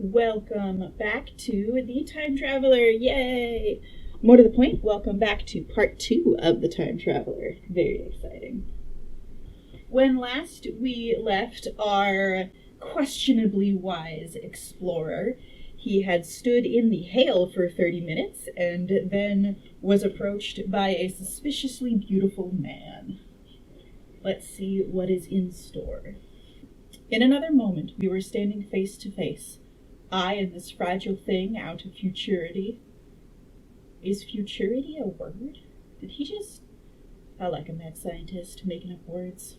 Welcome back to The Time Traveler. Yay! More to the point, welcome back to part 2 of The Time Traveler. Very exciting. When last we left our questionably wise explorer, he had stood in the hail for 30 minutes and then was approached by a suspiciously beautiful man. Let's see what is in store. In another moment, we were standing face to face. I and this fragile thing out of futurity. Is futurity a word? Did he just... I like a mad scientist making up words.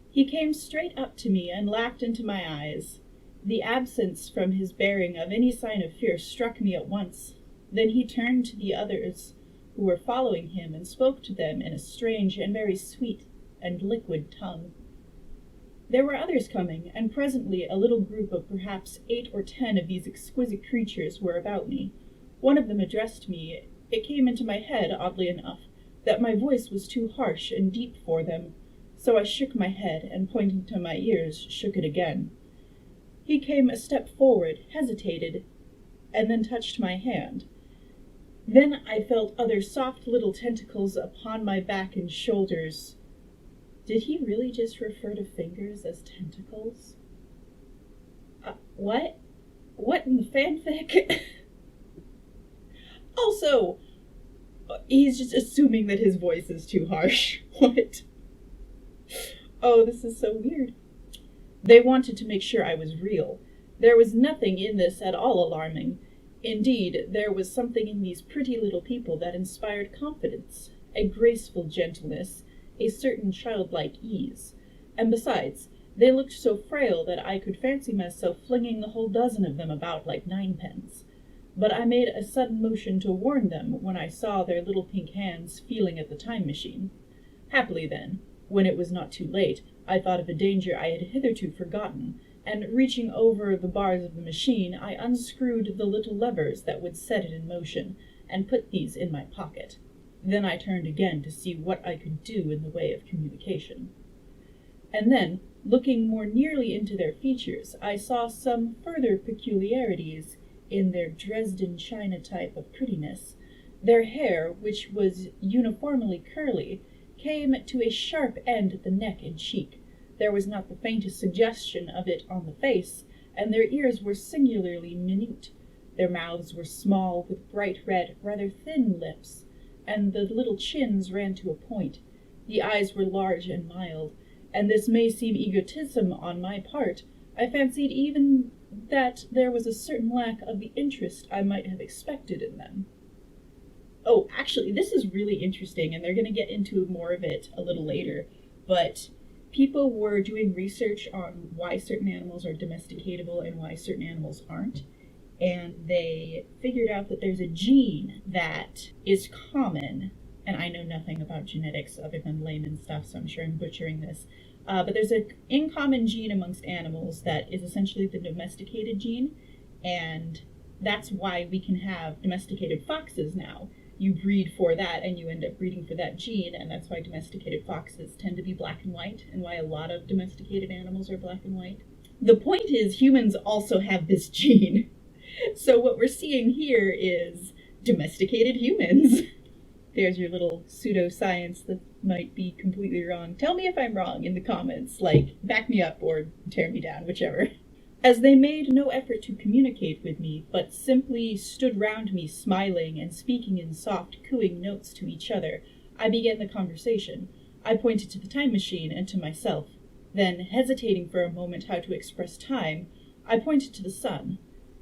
He came straight up to me and laughed into my eyes. The absence from his bearing of any sign of fear struck me at once. Then he turned to the others who were following him and spoke to them in a strange and very sweet and liquid tongue. There were others coming, and presently a little group of perhaps 8 or 10 of these exquisite creatures were about me. One of them addressed me. It came into my head, oddly enough, that my voice was too harsh and deep for them, so I shook my head, and pointing to my ears, shook it again. He came a step forward, hesitated, and then touched my hand. Then I felt other soft little tentacles upon my back and shoulders. Did he really just refer to fingers as tentacles? What? What in the fanfic? Also, he's just assuming that his voice is too harsh. What? Oh, this is so weird. They wanted to make sure I was real. There was nothing in this at all alarming. Indeed, there was something in these pretty little people that inspired confidence, a graceful gentleness, a certain childlike ease. And besides, they looked so frail that I could fancy myself flinging the whole dozen of them about like ninepence. But I made a sudden motion to warn them when I saw their little pink hands feeling at the time machine. Happily then, when it was not too late, I thought of a danger I had hitherto forgotten, and reaching over the bars of the machine, I unscrewed the little levers that would set it in motion, and put these in my pocket. Then I turned again to see what I could do in the way of communication. And then, looking more nearly into their features, I saw some further peculiarities in their Dresden china type of prettiness. Their hair, which was uniformly curly, came to a sharp end at the neck and cheek. There was not the faintest suggestion of it on the face, and their ears were singularly minute. Their mouths were small, with bright red, rather thin lips, and the little chins ran to a point. The eyes were large and mild, and this may seem egotism on my part. I fancied even that there was a certain lack of the interest I might have expected in them. Oh, actually, this is really interesting, and they're going to get into more of it a little later, but people were doing research on why certain animals are domesticatable and why certain animals aren't. And they figured out that there's a gene that is common, and I know nothing about genetics other than layman stuff, so I'm sure I'm butchering this, but there's an uncommon gene amongst animals that is essentially the domesticated gene, and that's why we can have domesticated foxes now. You breed for that, and you end up breeding for that gene, and that's why domesticated foxes tend to be black and white, and why a lot of domesticated animals are black and white. The point is, humans also have this gene. So what we're seeing here is domesticated humans. There's your little pseudoscience that might be completely wrong. Tell me if I'm wrong in the comments. Like, back me up or tear me down, whichever. As they made no effort to communicate with me, but simply stood round me smiling and speaking in soft, cooing notes to each other, I began the conversation. I pointed to the time machine and to myself. Then, hesitating for a moment how to express time, I pointed to the sun.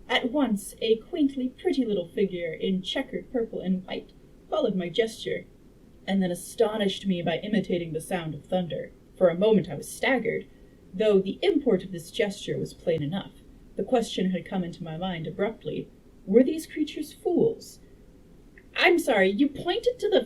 At once, a quaintly pretty little figure in checkered purple and white followed my gesture, and then astonished me by imitating the sound of thunder. For a moment I was staggered, though the import of this gesture was plain enough. The question had come into my mind abruptly. Were these creatures fools? I'm sorry, you pointed to the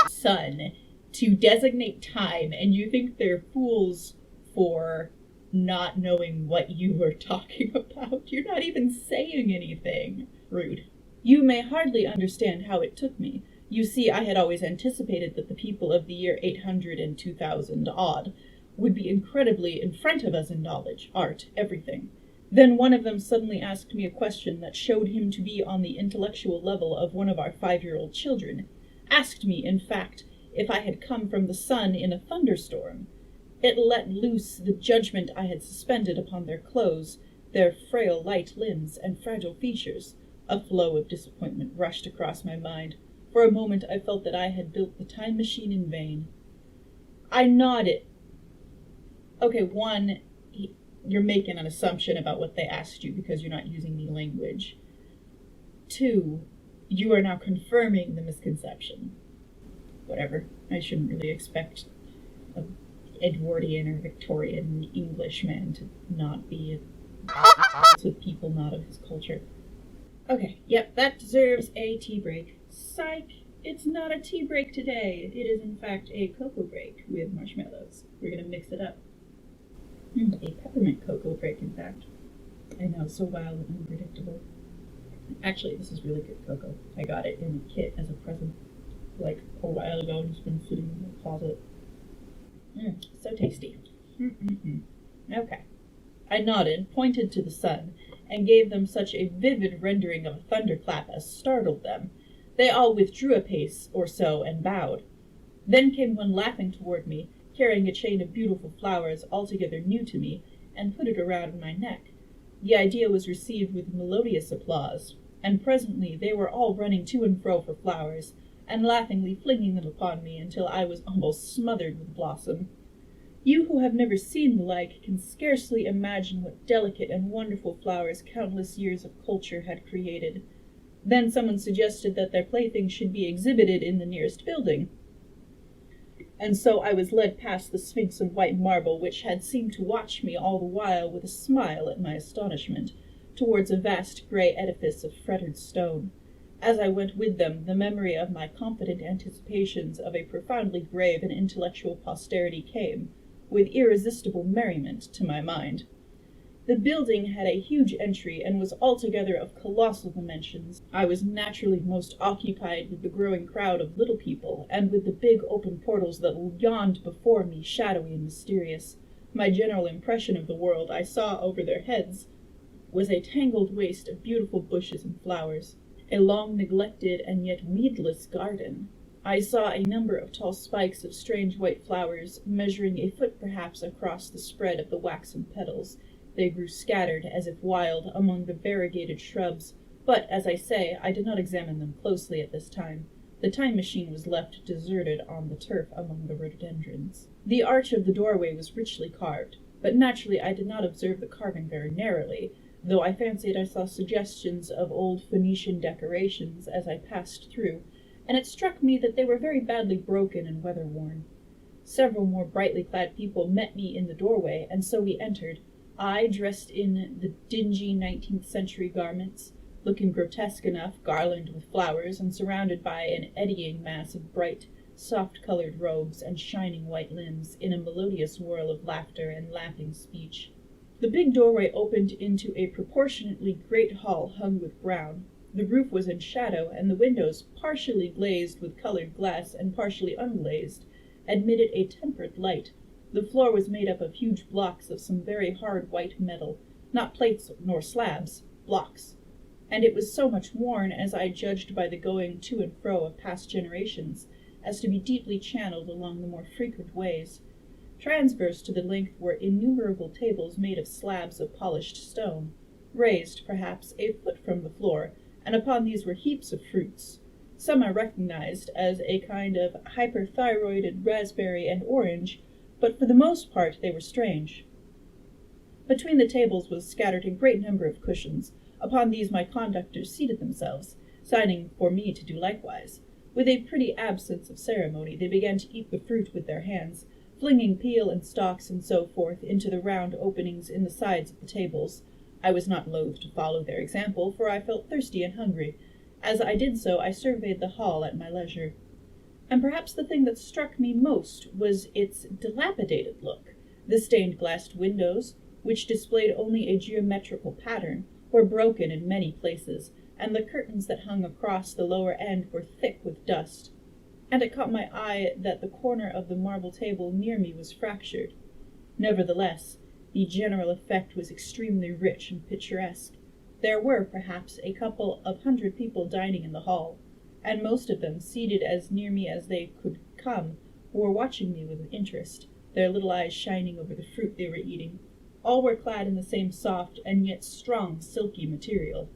sun to designate time, and you think they're fools for not knowing what you were talking about? You're not even saying anything. Rude. You may hardly understand how it took me. You see, I had always anticipated that the people of the year 800 and 2000 odd would be incredibly in front of us in knowledge, art, everything. Then one of them suddenly asked me a question that showed him to be on the intellectual level of one of our 5-year-old children. Asked me, in fact, if I had come from the sun in a thunderstorm. It let loose the judgment I had suspended upon their clothes, their frail light limbs and fragile features. A flow of disappointment rushed across my mind. For a moment I felt that I had built the time machine in vain. I nodded. Okay, one, you're making an assumption about what they asked you because you're not using the language. 2, you are now confirming the misconception. Whatever. I shouldn't really expect an Edwardian or Victorian Englishman to not be with people not of his culture. Okay, yep, that deserves a tea break. Psych! It's not a tea break today. It is, in fact, a cocoa break with marshmallows. We're going to mix it up. A peppermint cocoa break, in fact. I know, so wild and unpredictable. Actually, this is really good cocoa. I got it in a kit as a present, like, a while ago, and it's been sitting in the closet. So tasty. Okay. I nodded, pointed to the sun, and gave them such a vivid rendering of a thunderclap as startled them. They all withdrew a pace or so and bowed. Then came one laughing toward me, carrying a chain of beautiful flowers altogether new to me, and put it around my neck. The idea was received with melodious applause, and presently they were all running to and fro for flowers, and laughingly flinging them upon me until I was almost smothered with blossom. You who have never seen the like can scarcely imagine what delicate and wonderful flowers countless years of culture had created. Then someone suggested that their playthings should be exhibited in the nearest building. And so I was led past the Sphinx of white marble, which had seemed to watch me all the while with a smile at my astonishment, towards a vast grey edifice of fretted stone. As I went with them, the memory of my confident anticipations of a profoundly grave and intellectual posterity came, with irresistible merriment, to my mind. The building had a huge entry, and was altogether of colossal dimensions. I was naturally most occupied with the growing crowd of little people, and with the big open portals that yawned before me, shadowy and mysterious. My general impression of the world I saw over their heads was a tangled waste of beautiful bushes and flowers, a long neglected and yet weedless garden. I saw a number of tall spikes of strange white flowers, measuring a foot perhaps across the spread of the waxen petals. They grew scattered, as if wild, among the variegated shrubs, but, as I say, I did not examine them closely at this time. The time machine was left deserted on the turf among the rhododendrons. The arch of the doorway was richly carved, but naturally I did not observe the carving very narrowly, though I fancied I saw suggestions of old Phoenician decorations as I passed through, and it struck me that they were very badly broken and weather-worn. Several more brightly clad people met me in the doorway, and so we entered, I dressed in the dingy 19th century garments, looking grotesque enough, garlanded with flowers, and surrounded by an eddying mass of bright, soft-colored robes and shining white limbs, in a melodious whirl of laughter and laughing speech. The big doorway opened into a proportionately great hall hung with brown. The roof was in shadow, and the windows, partially glazed with colored glass and partially unglazed, admitted a temperate light. The floor was made up of huge blocks of some very hard white metal, not plates nor slabs, blocks, and it was so much worn, as I judged by the going to and fro of past generations, as to be deeply channeled along the more frequent ways. Transverse to the length were innumerable tables made of slabs of polished stone, raised, perhaps, a foot from the floor, and upon these were heaps of fruits. Some I recognized as a kind of hyperthyroided raspberry and orange, but for the most part they were strange. Between the tables was scattered a great number of cushions. Upon these my conductors seated themselves, signing for me to do likewise. With a pretty absence of ceremony they began to eat the fruit with their hands, flinging peel and stalks and so forth into the round openings in the sides of the tables. I was not loath to follow their example, for I felt thirsty and hungry. As I did so, I surveyed the hall at my leisure. And perhaps the thing that struck me most was its dilapidated look. The stained-glassed windows, which displayed only a geometrical pattern, were broken in many places, and the curtains that hung across the lower end were thick with dust. And it caught my eye that the corner of the marble table near me was fractured. Nevertheless, The general effect was extremely rich and picturesque. There were, perhaps, a couple of 100 people dining in the hall, and most of them, seated as near me as they could come, were watching me with interest, their little eyes shining over the fruit they were eating. All were clad in the same soft and yet strong, silky material.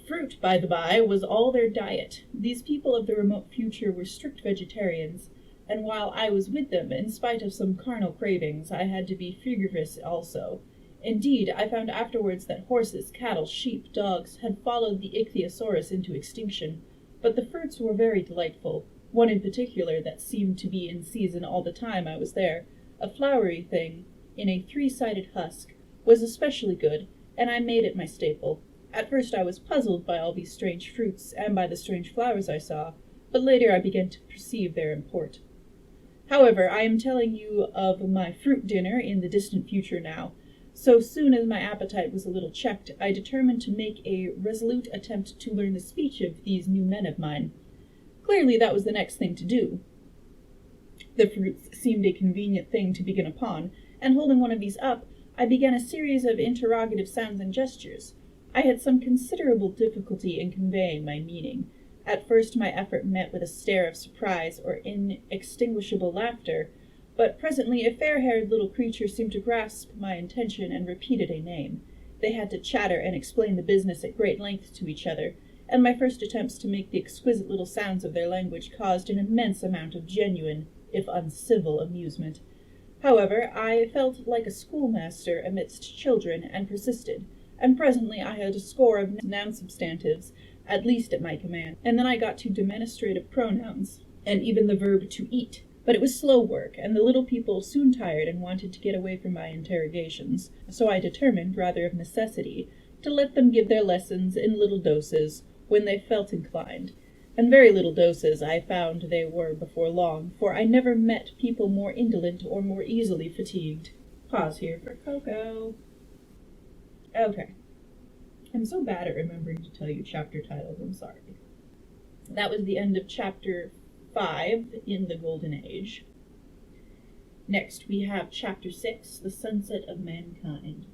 Fruit, by the by, was all their diet. These people of the remote future were strict vegetarians, and while I was with them, in spite of some carnal cravings, I had to be frugivorous also. Indeed, I found afterwards that horses, cattle, sheep, dogs had followed the ichthyosaurus into extinction, but the fruits were very delightful. One in particular that seemed to be in season all the time I was there, a flowery thing in a 3-sided husk, was especially good, and I made it my staple. At first I was puzzled by all these strange fruits and by the strange flowers I saw, but later I began to perceive their import. However, I am telling you of my fruit dinner in the distant future now. So soon as my appetite was a little checked, I determined to make a resolute attempt to learn the speech of these new men of mine. Clearly that was the next thing to do. The fruits seemed a convenient thing to begin upon, and holding one of these up, I began a series of interrogative sounds and gestures. I had some considerable difficulty in conveying my meaning. At first my effort met with a stare of surprise or inextinguishable laughter, but presently a fair-haired little creature seemed to grasp my intention and repeated a name. They had to chatter and explain the business at great length to each other, and my first attempts to make the exquisite little sounds of their language caused an immense amount of genuine, if uncivil, amusement. However, I felt like a schoolmaster amidst children, and persisted, and presently I had a score of noun substantives, at least at my command, and then I got to demonstrative pronouns, and even the verb to eat. But it was slow work, and the little people soon tired and wanted to get away from my interrogations, so I determined, rather of necessity, to let them give their lessons in little doses when they felt inclined. And very little doses I found they were before long, for I never met people more indolent or more easily fatigued. Pause here for cocoa. Okay. I'm so bad at remembering to tell you chapter titles, I'm sorry. That was the end of chapter 5 in the Golden Age. Next we have chapter 6, The Sunset of Mankind.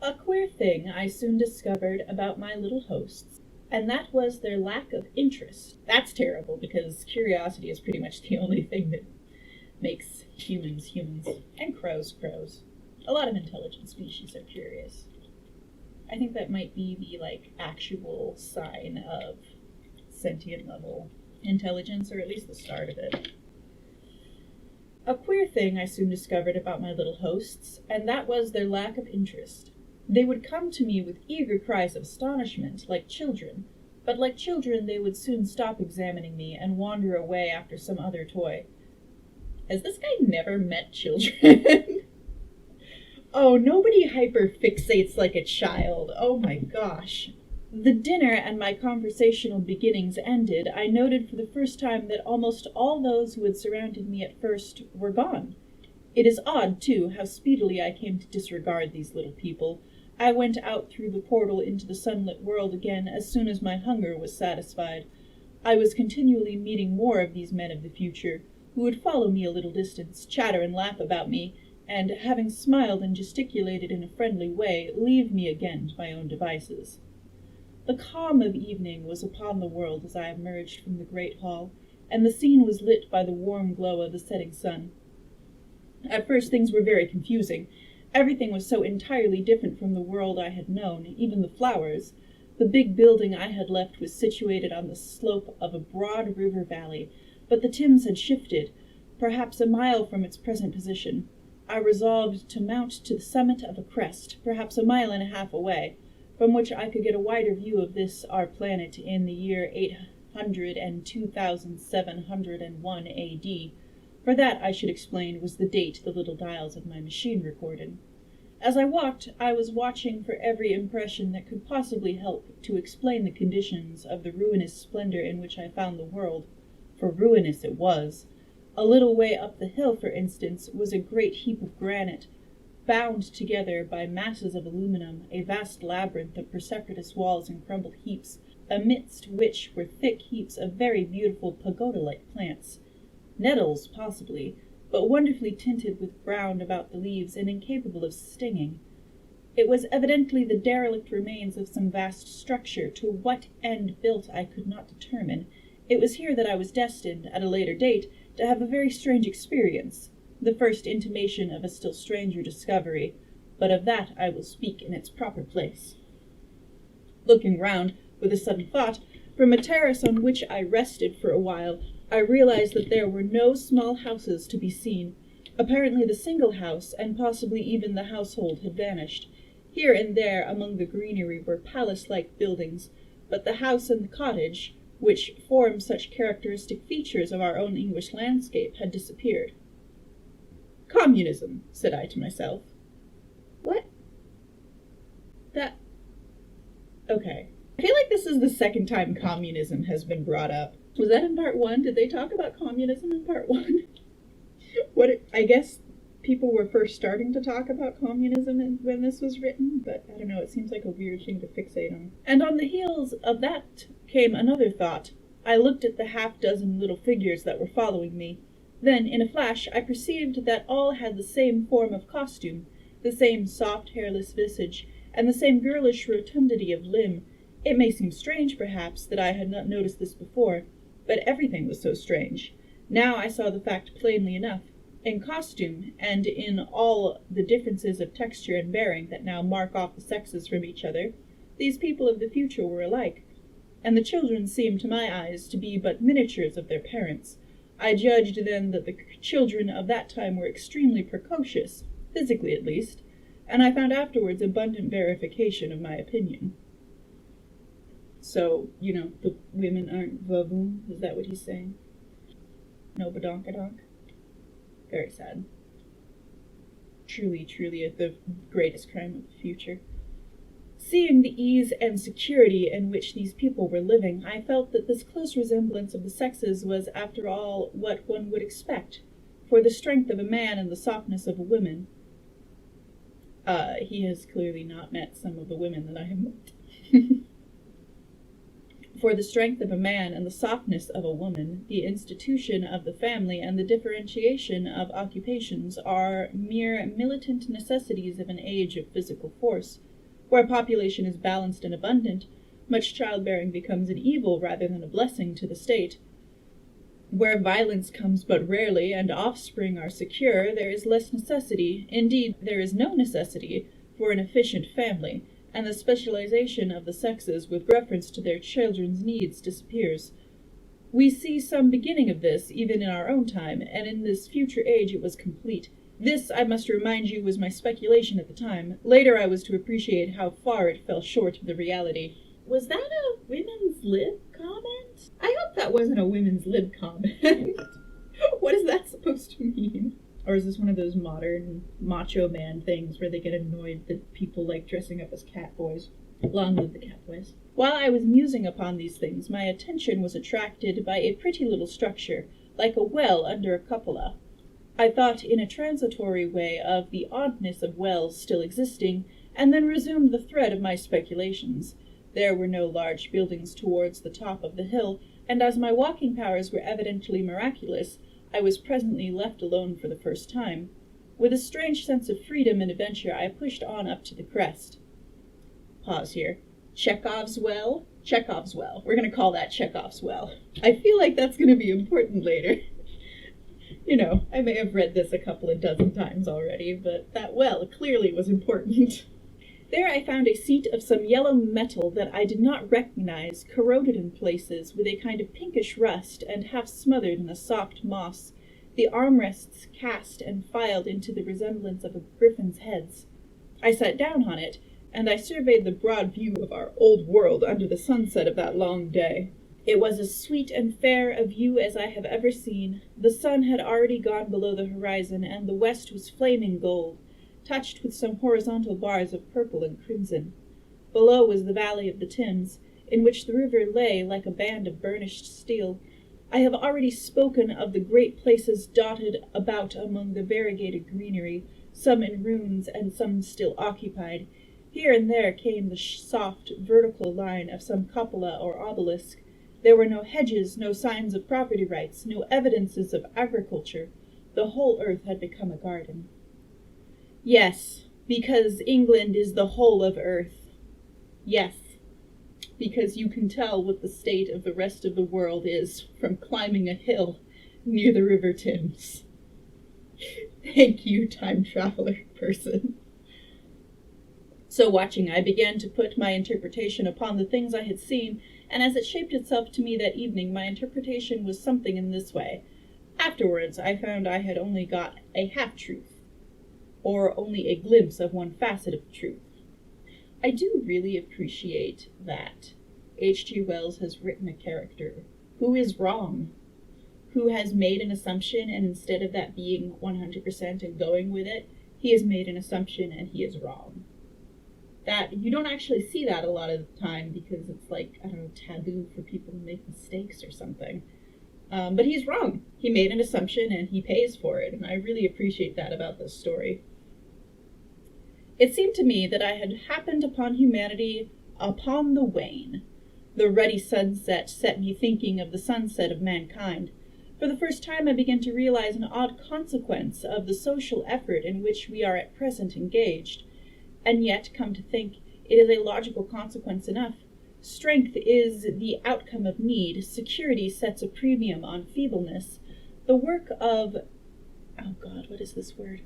A queer thing I soon discovered about my little hosts, and that was their lack of interest. That's terrible, because curiosity is pretty much the only thing that makes humans humans. And crows crows. A lot of intelligent species are curious. I think that might be the, actual sign of sentient level intelligence, or at least the start of it. A queer thing I soon discovered about my little hosts, and that was their lack of interest. They would come to me with eager cries of astonishment, like children, but like children they would soon stop examining me and wander away after some other toy. Has this guy never met children? Oh, nobody hyperfixates like a child. Oh my gosh. The dinner and my conversational beginnings ended, I noted for the first time that almost all those who had surrounded me at first were gone. It is odd, too, how speedily I came to disregard these little people. I went out through the portal into the sunlit world again as soon as my hunger was satisfied. I was continually meeting more of these men of the future, who would follow me a little distance, chatter and laugh about me, and, having smiled and gesticulated in a friendly way, leave me again to my own devices. The calm of evening was upon the world as I emerged from the great hall, and the scene was lit by the warm glow of the setting sun. At first things were very confusing. Everything was so entirely different from the world I had known, even the flowers. The big building I had left was situated on the slope of a broad river valley, but the Thames had shifted, perhaps a mile from its present position. I resolved to mount to the summit of a crest, perhaps a mile and a half away, from which I could get a wider view of this our planet in the year 802,701 A.D., for that, I should explain, was the date the little dials of my machine recorded. As I walked, I was watching for every impression that could possibly help to explain the conditions of the ruinous splendor in which I found the world, for ruinous it was. A little way up the hill, for instance, was a great heap of granite, bound together by masses of aluminum, a vast labyrinth of precipitous walls and crumbled heaps, amidst which were thick heaps of very beautiful pagoda-like plants. Nettles, possibly, but wonderfully tinted with brown about the leaves and incapable of stinging. It was evidently the derelict remains of some vast structure, to what end built I could not determine. It was here that I was destined, at a later date, to have a very strange experience, the first intimation of a still stranger discovery, but of that I will speak in its proper place. Looking round, with a sudden thought, from a terrace on which I rested for a while, I realized that there were no small houses to be seen. Apparently the single house, and possibly even the household, had vanished. Here and there among the greenery were palace-like buildings, but the house and the cottage, which form such characteristic features of our own English landscape, had disappeared. "Communism," said I to myself. What? Okay. I feel like this is the second time communism has been brought up. Was that in part 1? Did they talk about communism in part 1? I guess people were first starting to talk about communism when this was written, but I don't know, it seems like a weird thing to fixate on. And on the heels of that came another thought. I looked at the half-dozen little figures that were following me. Then, in a flash, I perceived that all had the same form of costume, the same soft, hairless visage, and the same girlish rotundity of limb. It may seem strange, perhaps, that I had not noticed this before, but everything was so strange. Now I saw the fact plainly enough. In costume, and in all the differences of texture and bearing that now mark off the sexes from each other, these people of the future were alike, and the children seemed to my eyes to be but miniatures of their parents. I judged then that the children of that time were extremely precocious, physically at least, and I found afterwards abundant verification of my opinion. So, the women aren't vavoom? Is that what he's saying? No badonkadonk? Very sad. Truly, truly the greatest crime of the future. Seeing the ease and security in which these people were living, I felt that this close resemblance of the sexes was, after all, what one would expect, for the strength of a man and the softness of a woman. He has clearly not met some of the women that I have met. For the strength of a man and the softness of a woman, the institution of the family and the differentiation of occupations are mere militant necessities of an age of physical force. Where population is balanced and abundant, much childbearing becomes an evil rather than a blessing to the state. Where violence comes but rarely and offspring are secure, there is less necessity, indeed there is no necessity, for an efficient family, and the specialization of the sexes with reference to their children's needs disappears. We see some beginning of this even in our own time, and in this future age it was complete. This, I must remind you, was my speculation at the time. Later I was to appreciate how far it fell short of the reality. Was that a women's lib comment? I hope that wasn't a women's lib comment. What is that supposed to mean? Or is this one of those modern macho man things where they get annoyed that people like dressing up as cat boys? Long live the cat boys. While I was musing upon these things, my attention was attracted by a pretty little structure, like a well under a cupola. I thought in a transitory way of the oddness of wells still existing, and then resumed the thread of my speculations. There were no large buildings towards the top of the hill, and as my walking powers were evidently miraculous, I was presently left alone for the first time. With a strange sense of freedom and adventure, I pushed on up to the crest. Pause here. Chekhov's well? Chekhov's well. We're going to call that Chekhov's well. I feel like that's going to be important later. I may have read this a couple of dozen times already, but that well clearly was important. There I found a seat of some yellow metal that I did not recognize, corroded in places with a kind of pinkish rust and half smothered in a soft moss, the armrests cast and filed into the resemblance of a griffin's heads. I sat down on it, and I surveyed the broad view of our old world under the sunset of that long day. It was as sweet and fair a view as I have ever seen. The sun had already gone below the horizon, and the west was flaming gold, touched with some horizontal bars of purple and crimson. Below was the valley of the Thames, in which the river lay like a band of burnished steel. I have already spoken of the great places dotted about among the variegated greenery, some in ruins and some still occupied. Here and there came the soft, vertical line of some cupola or obelisk. There were no hedges, no signs of property rights, no evidences of agriculture, The whole earth had become a garden. Yes, because England is the whole of earth. Yes, because you can tell what the state of the rest of the world is from climbing a hill near the River Thames. Thank you, time traveler person. So watching, I began to put my interpretation upon the things I had seen, and as it shaped itself to me that evening, my interpretation was something in this way. Afterwards, I found I had only got a half-truth, or only a glimpse of one facet of the truth. I do really appreciate that H.G. Wells has written a character who is wrong, who has made an assumption, and instead of that being 100% and going with it, he has made an assumption and he is wrong. That you don't actually see that a lot of the time because it's like, I don't know, taboo for people to make mistakes or something. But he's wrong. He made an assumption and he pays for it, and I really appreciate that about this story. It seemed to me that I had happened upon humanity upon the wane. The ruddy sunset set me thinking of the sunset of mankind. For the first time I began to realize an odd consequence of the social effort in which we are at present engaged. And yet, come to think, it is a logical consequence enough. Strength is the outcome of need. Security sets a premium on feebleness. The work of... oh God, what is this word?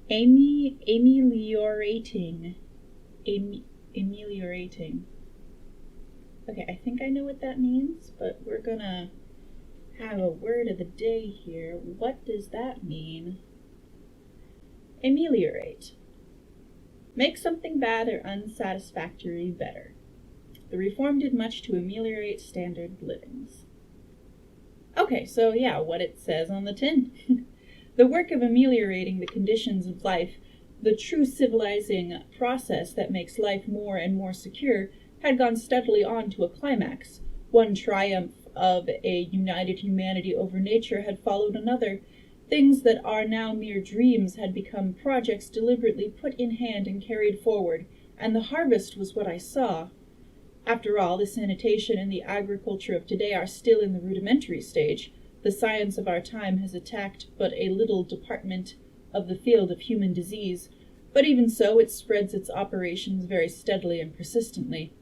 Ameliorating. Ameliorating. Okay, I think I know what that means, but we're gonna have a word of the day here. What does that mean? Ameliorate. Make something bad or unsatisfactory better. The reform did much to ameliorate standard livings. Okay, so yeah, what it says on the tin. The work of ameliorating the conditions of life, the true civilizing process that makes life more and more secure, had gone steadily on to a climax. One triumph of a united humanity over nature had followed another. Things that are now mere dreams had become projects deliberately put in hand and carried forward, and the harvest was what I saw. After all, the sanitation and the agriculture of today are still in the rudimentary stage. The science of our time has attacked but a little department of the field of human disease, but even so it spreads its operations very steadily and persistently.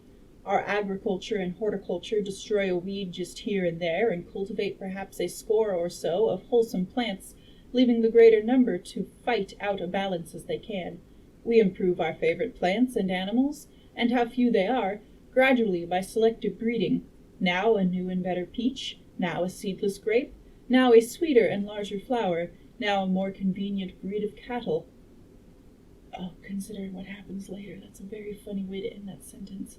Our agriculture and horticulture destroy a weed just here and there, and cultivate perhaps a score or so of wholesome plants, leaving the greater number to fight out a balance as they can. We improve our favorite plants and animals, and how few they are, gradually by selective breeding, now a new and better peach, now a seedless grape, now a sweeter and larger flower, now a more convenient breed of cattle. Oh, consider what happens later. That's a very funny way to end that sentence.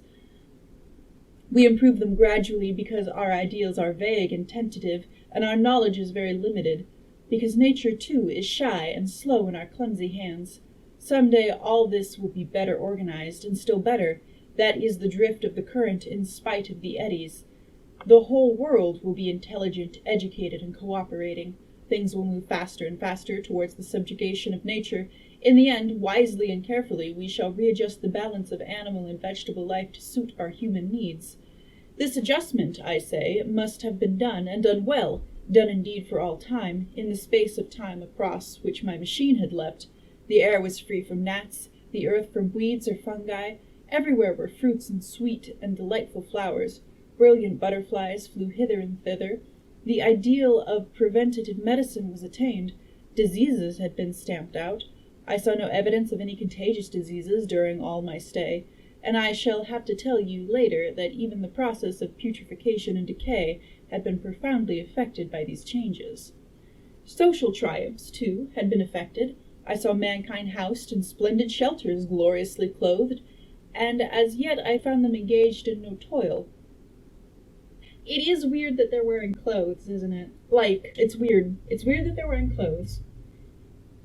We improve them gradually because our ideals are vague and tentative, and our knowledge is very limited, because nature, too, is shy and slow in our clumsy hands. Some day all this will be better organized, and still better, that is the drift of the current in spite of the eddies. The whole world will be intelligent, educated, and cooperating. Things will move faster and faster towards the subjugation of nature. In the end, wisely and carefully, we shall readjust the balance of animal and vegetable life to suit our human needs. This adjustment, I say, must have been done, and done well, done indeed for all time, in the space of time across which my machine had leapt. The air was free from gnats, the earth from weeds or fungi. Everywhere were fruits and sweet and delightful flowers. Brilliant butterflies flew hither and thither. The ideal of preventative medicine was attained. Diseases had been stamped out. I saw no evidence of any contagious diseases during all my stay, and I shall have to tell you later that even the process of putrefaction and decay had been profoundly affected by these changes. Social triumphs, too, had been effected. I saw mankind housed in splendid shelters, gloriously clothed, and as yet I found them engaged in no toil. It is weird that they're wearing clothes, isn't it? Like, it's weird. It's weird that they're wearing clothes.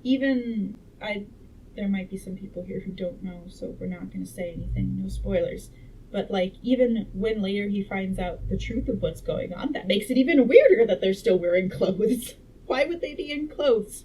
There might be some people here who don't know, so we're not going to say anything, no spoilers. But, like, even when later he finds out the truth of what's going on, that makes it even weirder that they're still wearing clothes. Why would they be in clothes?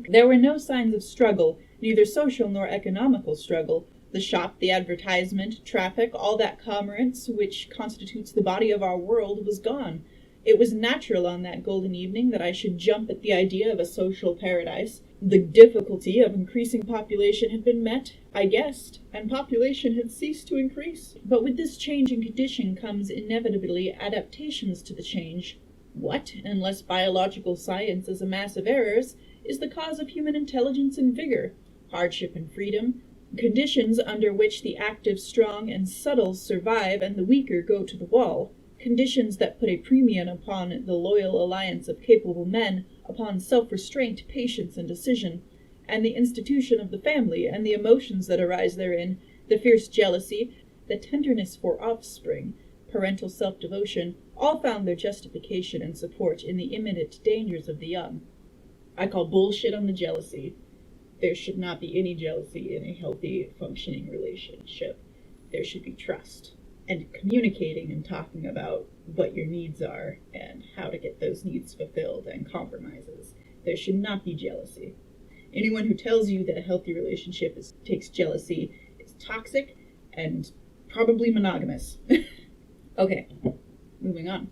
There were no signs of struggle, neither social nor economical struggle. The shop, the advertisement, traffic, all that commerce which constitutes the body of our world was gone. It was natural on that golden evening that I should jump at the idea of a social paradise. The difficulty of increasing population had been met, I guessed, and population had ceased to increase. But with this change in condition comes inevitably adaptations to the change. What, unless biological science is a mass of errors, is the cause of human intelligence and vigor, hardship and freedom, conditions under which the active, strong, and subtle survive and the weaker go to the wall, conditions that put a premium upon the loyal alliance of capable men, upon self-restraint, patience, and decision, and the institution of the family, and the emotions that arise therein, the fierce jealousy, the tenderness for offspring, parental self-devotion, all found their justification and support in the imminent dangers of the young. I call bullshit on the jealousy. There should not be any jealousy in a healthy, functioning relationship. There should be trust, and communicating and talking about what your needs are and how to get those needs fulfilled and compromises. There should not be jealousy. Anyone who tells you that a healthy relationship takes jealousy is toxic and probably monogamous. Okay, moving on.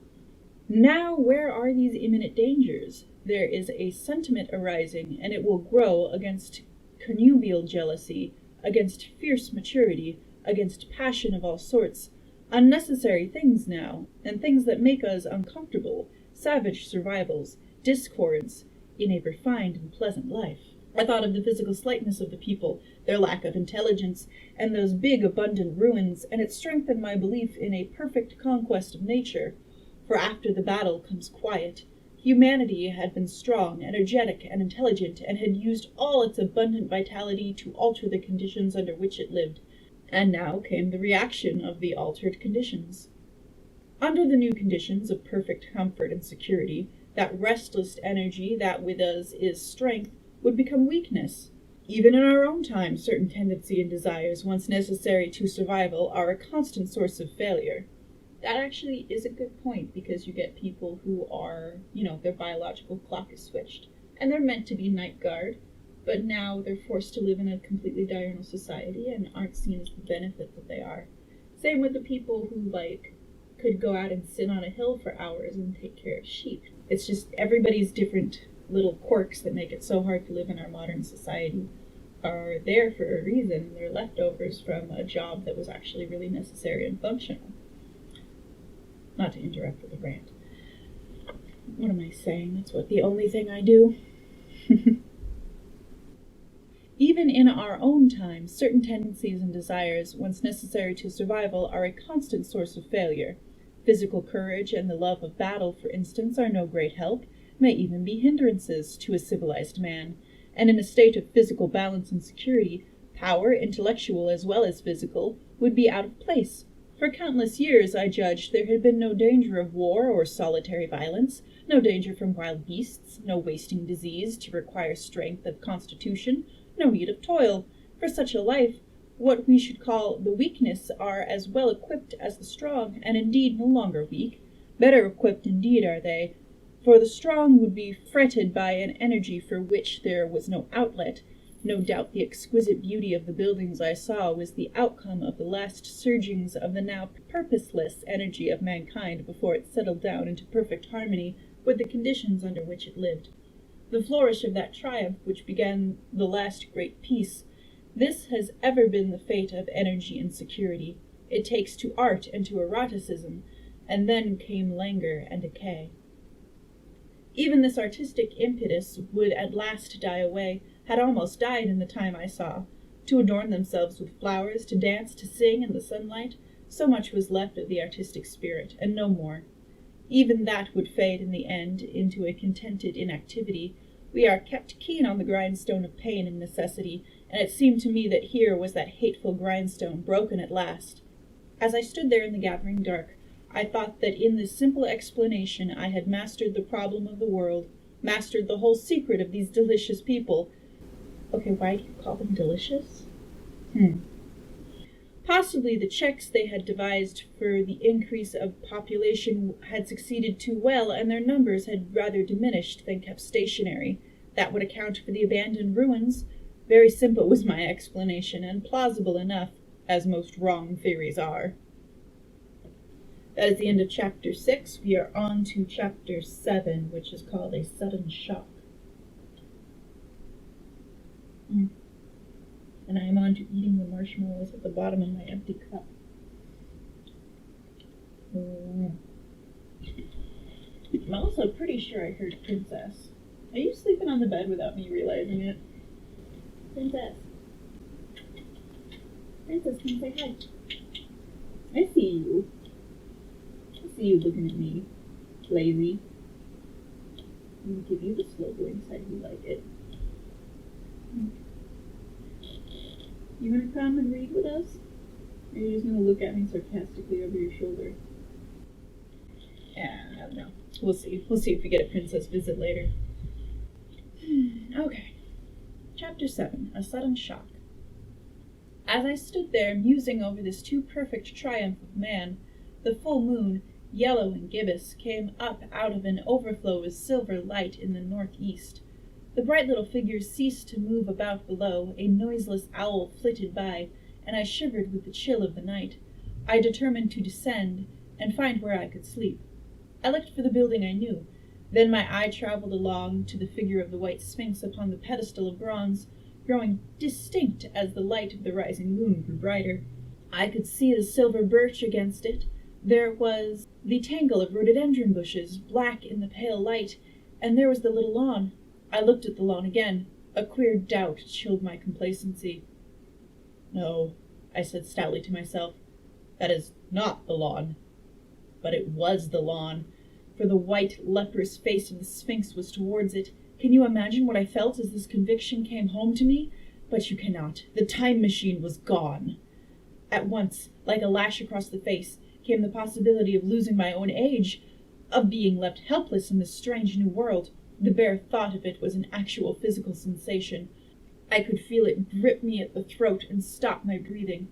Now, where are these imminent dangers? There is a sentiment arising, and it will grow against connubial jealousy, against fierce maturity, against passion of all sorts, unnecessary things now, and things that make us uncomfortable, savage survivals, discords in a refined and pleasant life. I thought of the physical slightness of the people, their lack of intelligence, and those big, abundant ruins, and it strengthened my belief in a perfect conquest of nature. For after the battle comes quiet. Humanity had been strong, energetic, and intelligent, and had used all its abundant vitality to alter the conditions under which it lived. And now came the reaction of the altered conditions. Under the new conditions of perfect comfort and security, that restless energy that with us is strength would become weakness. Even in our own time, certain tendencies and desires, once necessary to survival, are a constant source of failure. That actually is a good point, because you get people who are, their biological clock is switched, and they're meant to be night guard, but now they're forced to live in a completely diurnal society and aren't seen as the benefit that they are. Same with the people who, could go out and sit on a hill for hours and take care of sheep. It's just everybody's different little quirks that make it so hard to live in our modern society are there for a reason. They're leftovers from a job that was actually really necessary and functional. Not to interrupt with a rant. What am I saying? That's the only thing I do. Even in our own time, certain tendencies and desires, once necessary to survival, are a constant source of failure. Physical courage and the love of battle, for instance, are no great help, may even be hindrances to a civilized man, and in a state of physical balance and security, power, intellectual as well as physical, would be out of place. For countless years, I judged, there had been no danger of war or solitary violence, no danger from wild beasts, no wasting disease to require strength of constitution, no need of toil. For such a life, what we should call the weakness are as well equipped as the strong, and indeed no longer weak. Better equipped indeed are they, for the strong would be fretted by an energy for which there was no outlet. No doubt the exquisite beauty of the buildings I saw was the outcome of the last surgings of the now purposeless energy of mankind before it settled down into perfect harmony with the conditions under which it lived. The flourish of that triumph which began the last great peace. This has ever been the fate of energy and security. It takes to art and to eroticism, and then came languor and decay. Even this artistic impetus would at last die away, had almost died in the time I saw. To adorn themselves with flowers, to dance, to sing in the sunlight, so much was left of the artistic spirit, and no more. Even that would fade in the end into a contented inactivity. We are kept keen on the grindstone of pain and necessity, and it seemed to me that here was that hateful grindstone broken at last. As I stood there in the gathering dark, I thought that in this simple explanation I had mastered the problem of the world, mastered the whole secret of these delicious people. Okay, why do you call them delicious? Possibly the checks they had devised for the increase of population had succeeded too well, and their numbers had rather diminished than kept stationary. That would account for the abandoned ruins. Very simple was my explanation, and plausible enough, as most wrong theories are. That is the end of chapter 6. We are on to chapter 7, which is called A Sudden Shock. And I am on to eating the marshmallows at the bottom of my empty cup. I'm also pretty sure I heard Princess. Are you sleeping on the bed without me realizing it? Princess. Princess, come say hi. I see you. I see you looking at me. Lazy. I'm gonna give you the slow going side if you like it. You wanna come and read with us? Or are you just gonna look at me sarcastically over your shoulder? Yeah, I don't know. We'll see. We'll see if we get a princess visit later. Okay. Chapter 7, A Sudden Shock. As I stood there musing over this too perfect triumph of man, the full moon, yellow and gibbous, came up out of an overflow of silver light in the northeast. The bright little figures ceased to move about below, a noiseless owl flitted by, and I shivered with the chill of the night. I determined to descend and find where I could sleep. I looked for the building I knew. Then my eye traveled along to the figure of the white sphinx upon the pedestal of bronze, growing distinct as the light of the rising moon grew brighter. I could see the silver birch against it. There was the tangle of rhododendron bushes, black in the pale light, and there was the little lawn. I looked at the lawn again. A queer doubt chilled my complacency. No, I said stoutly to myself, that is not the lawn. But it was the lawn, for the white, leprous face of the Sphinx was towards it. Can you imagine what I felt as this conviction came home to me? But you cannot. The time machine was gone. At once, like a lash across the face, came the possibility of losing my own age, of being left helpless in this strange new world. The bare thought of it was an actual physical sensation. I could feel it grip me at the throat and stop my breathing.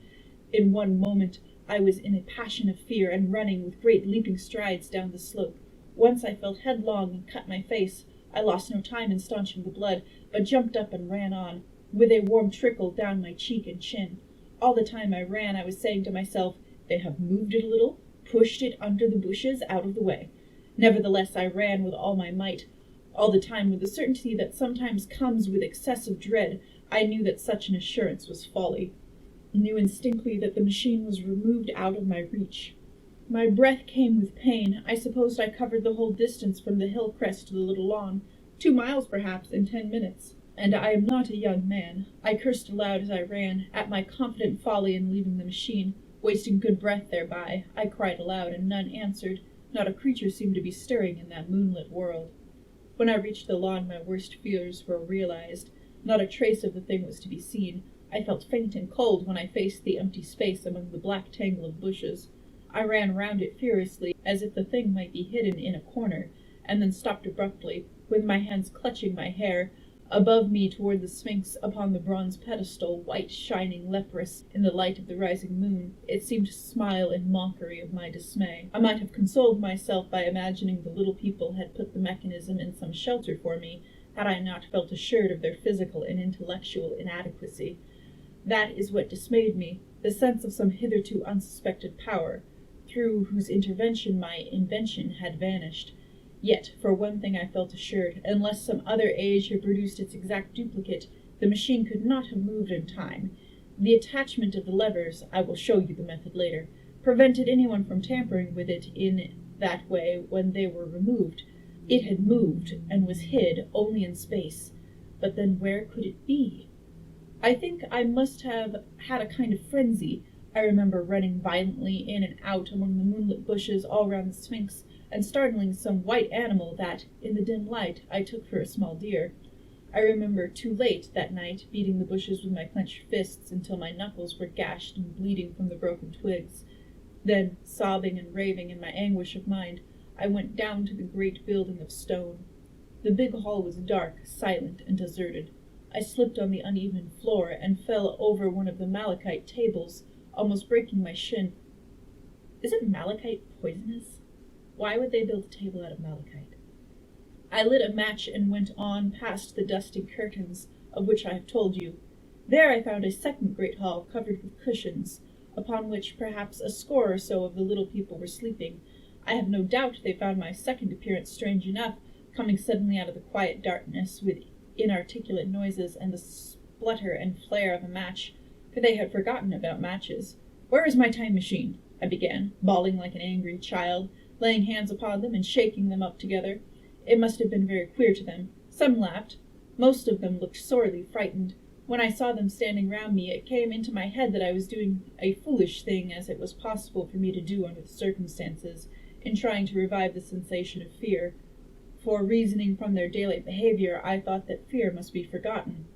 In one moment, I was in a passion of fear and running with great leaping strides down the slope. Once I felt headlong and cut my face. I lost no time in staunching the blood, but jumped up and ran on, with a warm trickle down my cheek and chin. All the time I ran, I was saying to myself, they have moved it a little, pushed it under the bushes out of the way. Nevertheless, I ran with all my might. All the time, with the certainty that sometimes comes with excessive dread, I knew that such an assurance was folly. I knew instinctively that the machine was removed out of my reach. My breath came with pain. I supposed I covered the whole distance from the hill crest to the little lawn, 2 miles perhaps, in 10 minutes. And I am not a young man. I cursed aloud as I ran, at my confident folly in leaving the machine, wasting good breath thereby. I cried aloud, and none answered. Not a creature seemed to be stirring in that moonlit world. When I reached the lawn, my worst fears were realized. Not a trace of the thing was to be seen. I felt faint and cold when I faced the empty space among the black tangle of bushes. I ran round it furiously, as if the thing might be hidden in a corner, and then stopped abruptly, with my hands clutching my hair. Above me, toward the Sphinx, upon the bronze pedestal, white, shining, leprous, in the light of the rising moon, it seemed to smile in mockery of my dismay. I might have consoled myself by imagining the little people had put the mechanism in some shelter for me, had I not felt assured of their physical and intellectual inadequacy. That is what dismayed me, the sense of some hitherto unsuspected power, through whose intervention my invention had vanished. Yet, for one thing I felt assured, unless some other age had produced its exact duplicate, the machine could not have moved in time. The attachment of the levers, I will show you the method later, prevented anyone from tampering with it in that way when they were removed. It had moved, and was hid only in space. But then where could it be? I think I must have had a kind of frenzy. I remember running violently in and out among the moonlit bushes all round the Sphinx, and startling some white animal that, in the dim light, I took for a small deer. I remember, too late that night, beating the bushes with my clenched fists until my knuckles were gashed and bleeding from the broken twigs. Then, sobbing and raving in my anguish of mind, I went down to the great building of stone. The big hall was dark, silent, and deserted. I slipped on the uneven floor and fell over one of the malachite tables, almost breaking my shin. Isn't malachite poisonous? Why would they build a table out of malachite? I lit a match and went on past the dusty curtains, of which I have told you. There I found a second great hall covered with cushions. upon which perhaps a score or so of the little people were sleeping. I have no doubt they found my second appearance strange enough, coming suddenly out of the quiet darkness with inarticulate noises and the splutter and flare of a match, for they had forgotten about matches. "Where is my time machine?" I began, bawling like an angry child, laying hands upon them and shaking them up together. It must have been very queer to them. Some laughed. Most of them looked sorely frightened. When I saw them standing round me, it came into my head that I was doing a foolish thing, as it was possible for me to do under the circumstances, in trying to revive the sensation of fear. For, reasoning from their daylight behavior, I thought that fear must be forgotten.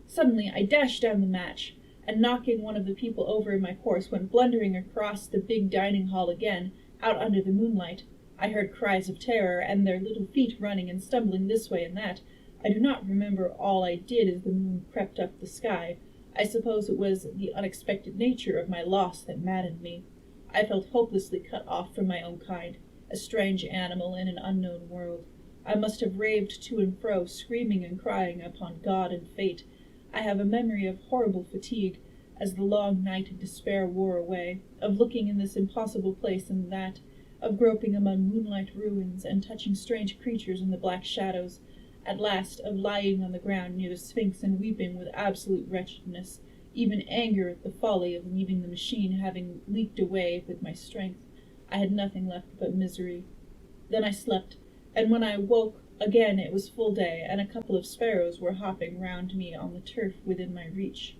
Suddenly I dashed down the match, and knocking one of the people over in my course, went blundering across the big dining hall again, out under the moonlight. I heard cries of terror, and their little feet running and stumbling this way and that. I do not remember all I did as the moon crept up the sky. I suppose it was the unexpected nature of my loss that maddened me. I felt hopelessly cut off from my own kind, a strange animal in an unknown world. I must have raved to and fro, screaming and crying upon God and fate. I have a memory of horrible fatigue, as the long night of despair wore away, of looking in this impossible place and that, of groping among moonlight ruins and touching strange creatures in the black shadows, at last of lying on the ground near the Sphinx and weeping with absolute wretchedness, even anger at the folly of leaving the machine having leaked away with my strength. I had nothing left but misery. Then I slept, and when I woke again it was full day, and a couple of sparrows were hopping round me on the turf within my reach.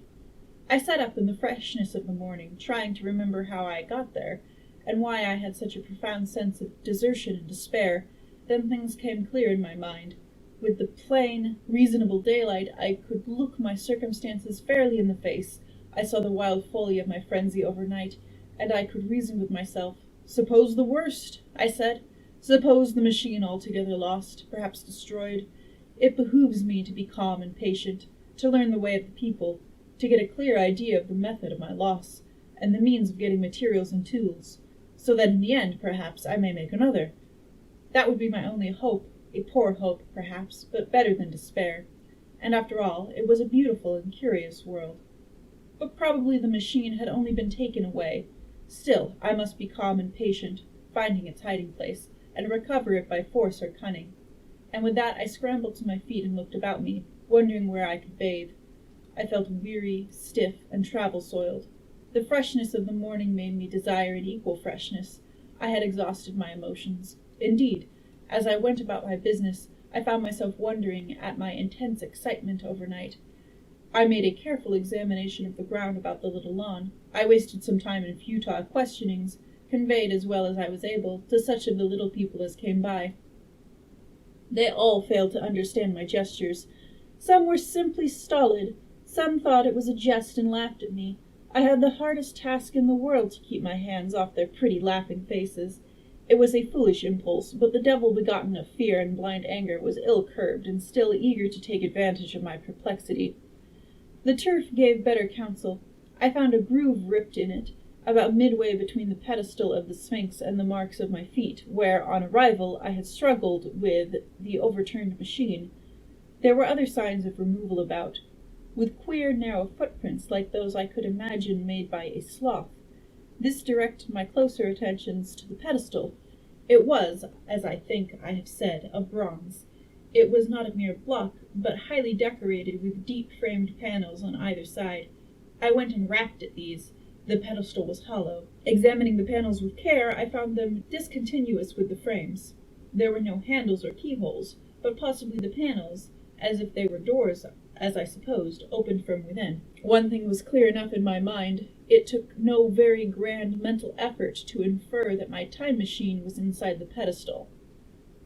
I sat up in the freshness of the morning, trying to remember how I got there, and why I had such a profound sense of desertion and despair. Then things came clear in my mind. With the plain, reasonable daylight, I could look my circumstances fairly in the face. I saw the wild folly of my frenzy overnight, and I could reason with myself. "Suppose the worst," I said. "Suppose the machine altogether lost, perhaps destroyed. It behooves me to be calm and patient, to learn the way of the people, to get a clear idea of the method of my loss, and the means of getting materials and tools, so that in the end, perhaps, I may make another. That would be my only hope, a poor hope, perhaps, but better than despair. And after all, it was a beautiful and curious world. But probably the machine had only been taken away. Still, I must be calm and patient, finding its hiding place, and recover it by force or cunning. And with that I scrambled to my feet and looked about me, wondering where I could bathe. I felt weary, stiff, and travel-soiled. The freshness of the morning made me desire an equal freshness. I had exhausted my emotions. Indeed, as I went about my business, I found myself wondering at my intense excitement overnight. I made a careful examination of the ground about the little lawn. I wasted some time in futile questionings, conveyed as well as I was able to such of the little people as came by. They all failed to understand my gestures. Some were simply stolid. Some thought it was a jest and laughed at me. I had the hardest task in the world to keep my hands off their pretty laughing faces. It was a foolish impulse, but the devil begotten of fear and blind anger was ill-curbed and still eager to take advantage of my perplexity. The turf gave better counsel. I found a groove ripped in it, about midway between the pedestal of the Sphinx and the marks of my feet, where, on arrival, I had struggled with the overturned machine. There were other signs of removal about, with queer, narrow footprints like those I could imagine made by a sloth. This directed my closer attentions to the pedestal. It was, as I think I have said, of bronze. It was not a mere block, but highly decorated with deep-framed panels on either side. I went and rapped at these. The pedestal was hollow. Examining the panels with care, I found them discontinuous with the frames. There were no handles or keyholes, but possibly the panels, as if they were doors, as I supposed, opened from within. One thing was clear enough in my mind. It took no very grand mental effort to infer that my time machine was inside the pedestal.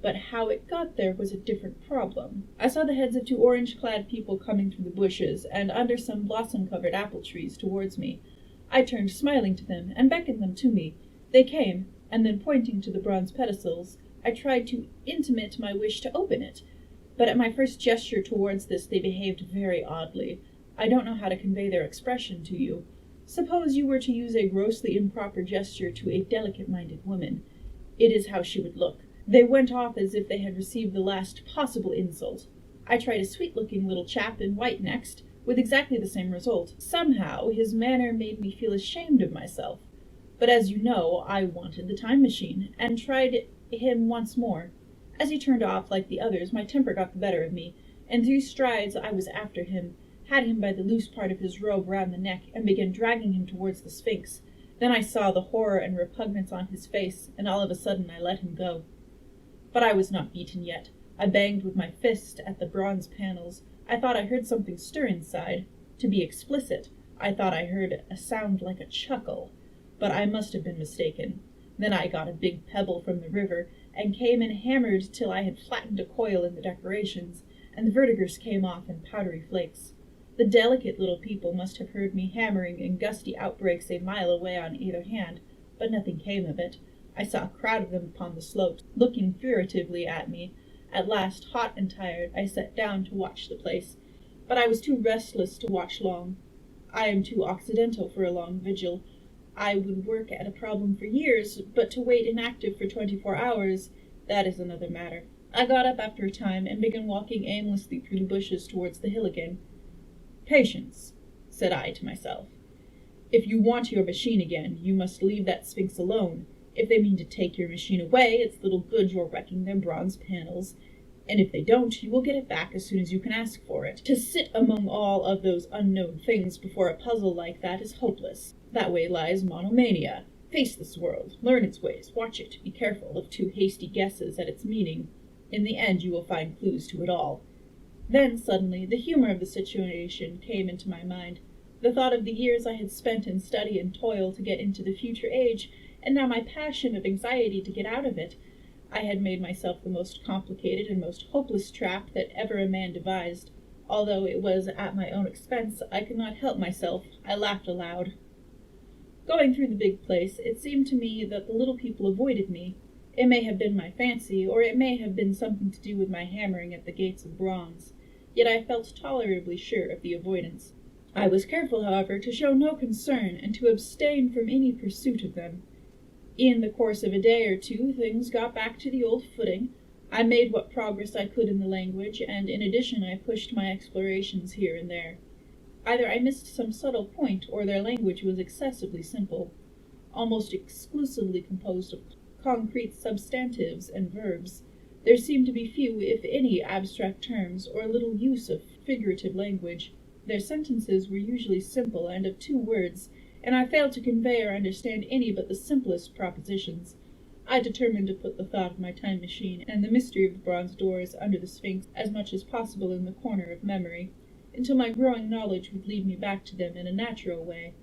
But how it got there was a different problem. I saw the heads of two orange-clad people coming through the bushes and under some blossom-covered apple trees towards me. I turned smiling to them and beckoned them to me. They came, and then pointing to the bronze pedestals, I tried to intimate my wish to open it. But at my first gesture towards this they behaved very oddly. I don't know how to convey their expression to you. Suppose you were to use a grossly improper gesture to a delicate-minded woman. It is how she would look. They went off as if they had received the last possible insult. I tried a sweet-looking little chap in white next, with exactly the same result. Somehow, his manner made me feel ashamed of myself. But as you know, I wanted the time machine, and tried him once more. As he turned off like the others, my temper got the better of me. In 3 strides I was after him, had him by the loose part of his robe round the neck, and began dragging him towards the Sphinx. Then I saw the horror and repugnance on his face, and all of a sudden I let him go. But I was not beaten yet. I banged with my fist at the bronze panels. I thought I heard something stir inside. To be explicit, I thought I heard a sound like a chuckle, but I must have been mistaken. Then I got a big pebble from the river, and came and hammered till I had flattened a coil in the decorations, and the verdigers came off in powdery flakes. The delicate little people must have heard me hammering in gusty outbreaks a mile away on either hand, but nothing came of it. I saw a crowd of them upon the slopes, looking furtively at me. At last, hot and tired, I sat down to watch the place, but I was too restless to watch long. I am too occidental for a long vigil. I would work at a problem for years, but to wait inactive for 24 hours, that is another matter. I got up after a time and began walking aimlessly through the bushes towards the hill again. "Patience," said I to myself. "If you want your machine again, you must leave that Sphinx alone. If they mean to take your machine away, it's little good your wrecking their bronze panels, and if they don't, you will get it back as soon as you can ask for it. To sit among all of those unknown things before a puzzle like that is hopeless. That way lies monomania. Face this world, learn its ways, watch it, be careful of too hasty guesses at its meaning. In the end you will find clues to it all." Then, suddenly, the humor of the situation came into my mind. The thought of the years I had spent in study and toil to get into the future age, and now my passion of anxiety to get out of it. I had made myself the most complicated and most hopeless trap that ever a man devised. Although it was at my own expense, I could not help myself. I laughed aloud. Going through the big place, it seemed to me that the little people avoided me. It may have been my fancy, or it may have been something to do with my hammering at the gates of bronze. Yet I felt tolerably sure of the avoidance. I was careful, however, to show no concern, and to abstain from any pursuit of them. In the course of a day or two, things got back to the old footing. I made what progress I could in the language, and in addition I pushed my explorations here and there. Either I missed some subtle point, or their language was excessively simple, almost exclusively composed of concrete substantives and verbs. There seemed to be few, if any, abstract terms, or little use of figurative language. Their sentences were usually simple and of 2 words, and I failed to convey or understand any but the simplest propositions. I determined to put the thought of my time machine and the mystery of the bronze doors under the Sphinx as much as possible in the corner of memory, until my growing knowledge would lead me back to them in a natural way.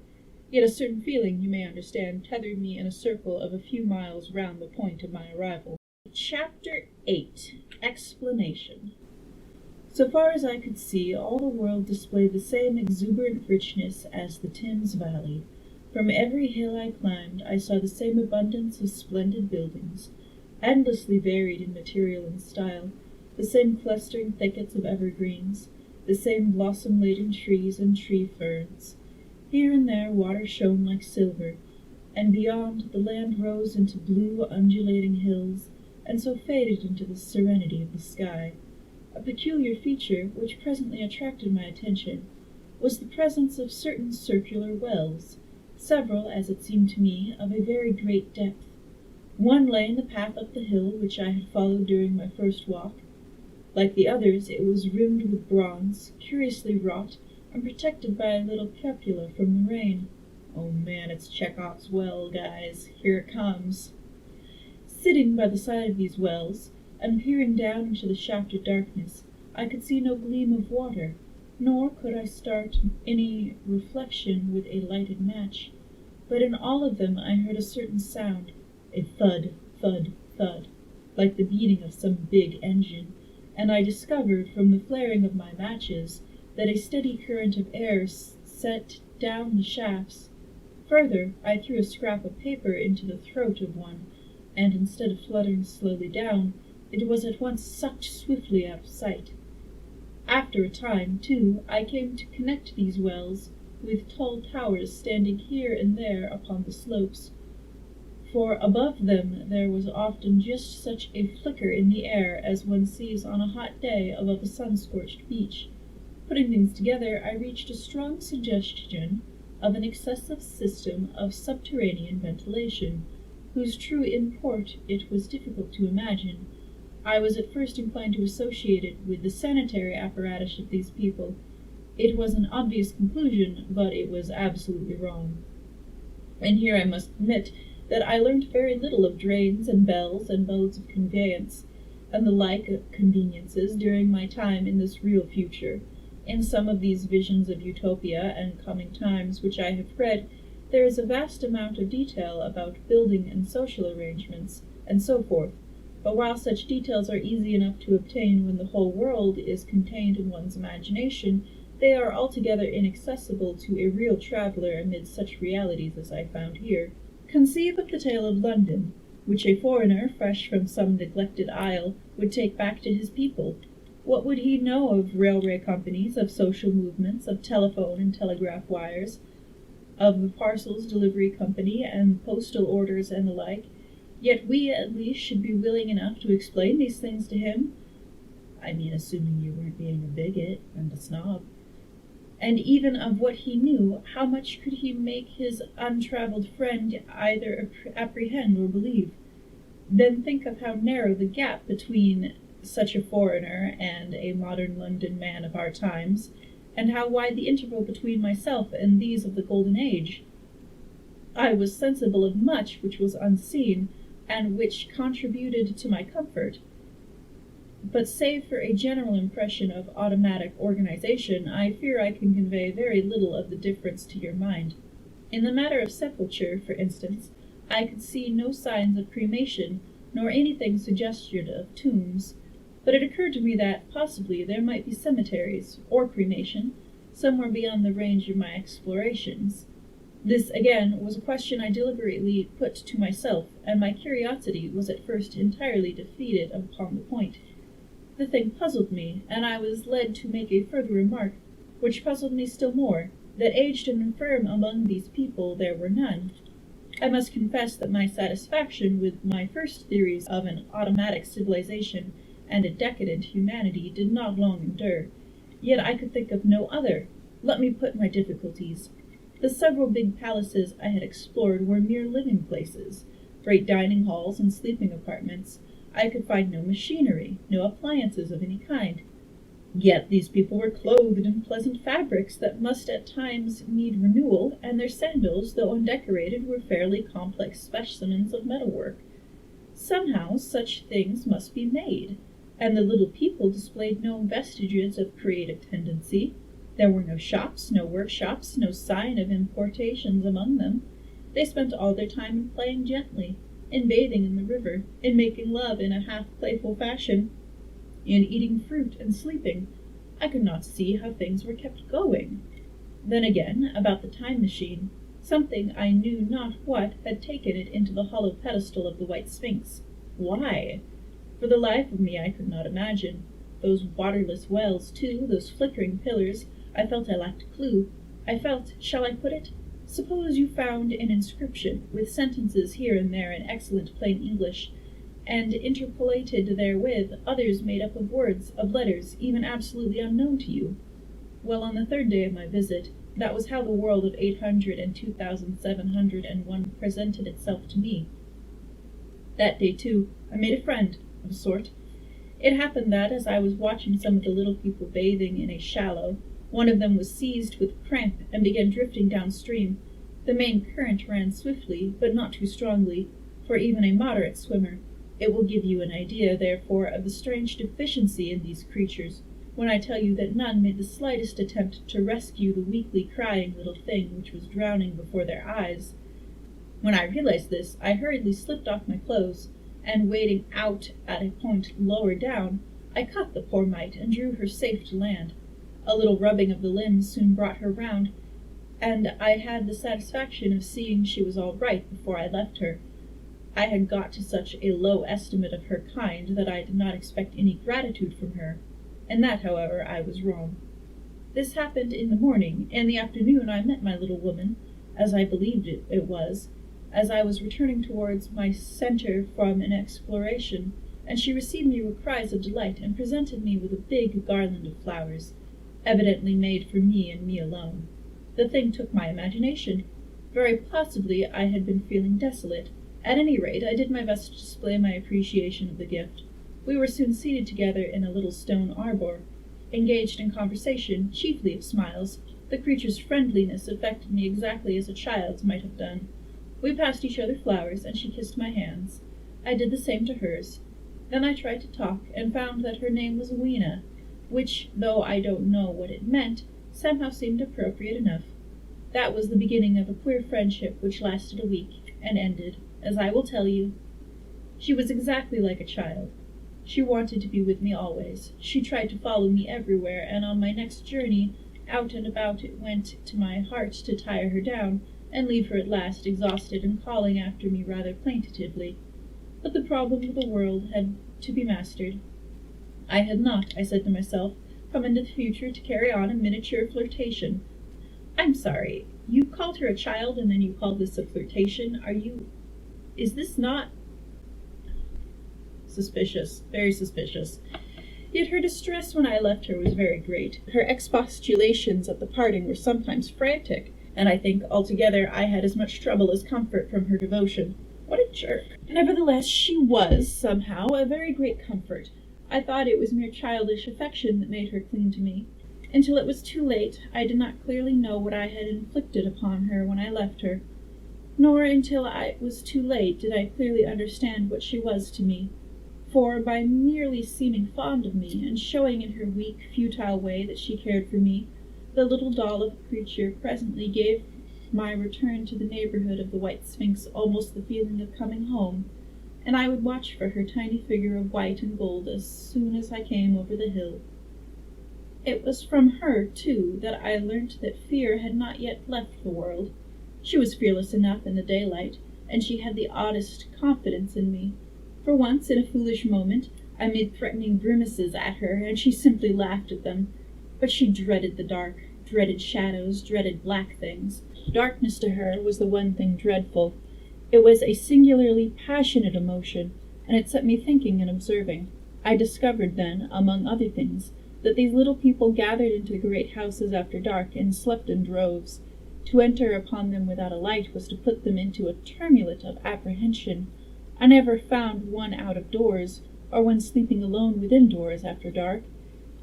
Yet a certain feeling, you may understand, tethered me in a circle of a few miles round the point of my arrival. Chapter 8. Explanation. So far as I could see, all the world displayed the same exuberant richness as the Thames Valley. From every hill I climbed, I saw the same abundance of splendid buildings, endlessly varied in material and style, the same clustering thickets of evergreens, the same blossom-laden trees and tree ferns. Here and there water shone like silver, and beyond the land rose into blue, undulating hills, and so faded into the serenity of the sky. A peculiar feature, which presently attracted my attention, was the presence of certain circular wells, several, as it seemed to me, of a very great depth. One lay in the path up the hill which I had followed during my first walk. Like the others, it was rimmed with bronze, curiously wrought, and protected by a little cupola from the rain. Oh man, it's Chekhov's well, guys. Here it comes. Sitting by the side of these wells, and peering down into the shafted darkness, I could see no gleam of water, nor could I start any reflection with a lighted match. But in all of them I heard a certain sound, a thud, thud, thud, like the beating of some big engine, and I discovered from the flaring of my matches that a steady current of air set down the shafts. Further, I threw a scrap of paper into the throat of one, and instead of fluttering slowly down, it was at once sucked swiftly out of sight. After a time, too, I came to connect these wells with tall towers standing here and there upon the slopes, for above them there was often just such a flicker in the air as one sees on a hot day above a sun-scorched beach. Putting things together, I reached a strong suggestion of an excessive system of subterranean ventilation, whose true import it was difficult to imagine. I was at first inclined to associate it with the sanitary apparatus of these people. It was an obvious conclusion, but it was absolutely wrong. And here I must admit that I learnt very little of drains and bells and modes of conveyance, and the like conveniences during my time in this real future. In some of these visions of utopia and coming times which I have read, there is a vast amount of detail about building and social arrangements, and so forth, but while such details are easy enough to obtain when the whole world is contained in one's imagination, they are altogether inaccessible to a real traveller amid such realities as I found here. Conceive of the tale of London, which a foreigner fresh from some neglected isle would take back to his people. What would he know of railway companies, of social movements, of telephone and telegraph wires, of the parcels delivery company, and postal orders and the like? Yet we at least should be willing enough to explain these things to him. I mean, assuming you weren't being a bigot and a snob. And even of what he knew, how much could he make his untravelled friend either apprehend or believe? Then think of how narrow the gap between such a foreigner and a modern London man of our times, and how wide the interval between myself and these of the Golden Age. I was sensible of much which was unseen, and which contributed to my comfort. But save for a general impression of automatic organization, I fear I can convey very little of the difference to your mind. In the matter of sepulture, for instance, I could see no signs of cremation, nor anything suggestive of tombs, but it occurred to me that, possibly, there might be cemeteries, or cremation, somewhere beyond the range of my explorations. This, again, was a question I deliberately put to myself, and my curiosity was at first entirely defeated upon the point. The thing puzzled me, and I was led to make a further remark, which puzzled me still more, that aged and infirm among these people there were none. I must confess that my satisfaction with my first theories of an automatic civilization and a decadent humanity did not long endure. Yet I could think of no other. Let me put my difficulties. The several big palaces I had explored were mere living places, great dining halls and sleeping apartments. I could find no machinery, no appliances of any kind. Yet these people were clothed in pleasant fabrics that must at times need renewal, and their sandals, though undecorated, were fairly complex specimens of metalwork. Somehow such things must be made, and the little people displayed no vestiges of creative tendency. There were no shops, no workshops, no sign of importations among them. They spent all their time in playing gently, in bathing in the river, in making love in a half-playful fashion, in eating fruit and sleeping. I could not see how things were kept going. Then again, about the time machine, something I knew not what had taken it into the hollow pedestal of the White Sphinx. Why? For the life of me I could not imagine. Those waterless wells, too, those flickering pillars, I felt I lacked a clue. I felt, shall I put it? Suppose you found an inscription, with sentences here and there in excellent plain English, and interpolated therewith others made up of words, of letters, even absolutely unknown to you. Well, on the third day of my visit, that was how the world of 800 and 2,701 presented itself to me. That day, too, I made a friend, of a sort. It happened that, as I was watching some of the little people bathing in a shallow, one of them was seized with cramp and began drifting downstream. The main current ran swiftly, but not too strongly, for even a moderate swimmer. It will give you an idea, therefore, of the strange deficiency in these creatures, when I tell you that none made the slightest attempt to rescue the weakly crying little thing which was drowning before their eyes. When I realized this, I hurriedly slipped off my clothes, and wading out at a point lower down, I caught the poor mite and drew her safe to land. A little rubbing of the limbs soon brought her round, and I had the satisfaction of seeing she was all right before I left her. I had got to such a low estimate of her kind that I did not expect any gratitude from her. In that, however, I was wrong. This happened in the morning. In the afternoon I met my little woman, as I believed it was, as I was returning towards my centre from an exploration, and she received me with cries of delight, and presented me with a big garland of flowers. evidently made for me and me alone. The thing took my imagination. Very possibly I had been feeling desolate. At any rate, I did my best to display my appreciation of the gift. We were soon seated together in a little stone arbor, engaged in conversation, chiefly of smiles. The creature's friendliness affected me exactly as a child's might have done. We passed each other flowers, and she kissed my hands. I did the same to hers. Then I tried to talk, and found that her name was Weena, which, though I don't know what it meant, somehow seemed appropriate enough. That was the beginning of a queer friendship which lasted a week, and ended, as I will tell you. She was exactly like a child. She wanted to be with me always. She tried to follow me everywhere, and on my next journey out and about it went to my heart to tire her down, and leave her at last exhausted and calling after me rather plaintively. But the problem of the world had to be mastered. I had not, I said to myself, come into the future to carry on a miniature flirtation. I'm sorry, you called her a child and then you called this a flirtation? Is this not... Suspicious, very suspicious. Yet her distress when I left her was very great. Her expostulations at the parting were sometimes frantic, and I think, altogether, I had as much trouble as comfort from her devotion. What a jerk! Nevertheless, she was, somehow, a very great comfort. I thought it was mere childish affection that made her cling to me. Until it was too late, I did not clearly know what I had inflicted upon her when I left her. Nor until it was too late did I clearly understand what she was to me. For, by merely seeming fond of me, and showing in her weak, futile way that she cared for me, the little doll of a creature presently gave my return to the neighborhood of the White Sphinx almost the feeling of coming home, and I would watch for her tiny figure of white and gold as soon as I came over the hill. It was from her, too, that I learnt that fear had not yet left the world. She was fearless enough in the daylight, and she had the oddest confidence in me. For once, in a foolish moment, I made threatening grimaces at her, and she simply laughed at them. But she dreaded the dark, dreaded shadows, dreaded black things. Darkness to her was the one thing dreadful. It was a singularly passionate emotion, and it set me thinking and observing. I discovered then, among other things, that these little people gathered into the great houses after dark and slept in droves. To enter upon them without a light was to put them into a tumult of apprehension. I never found one out of doors, or one sleeping alone within doors after dark.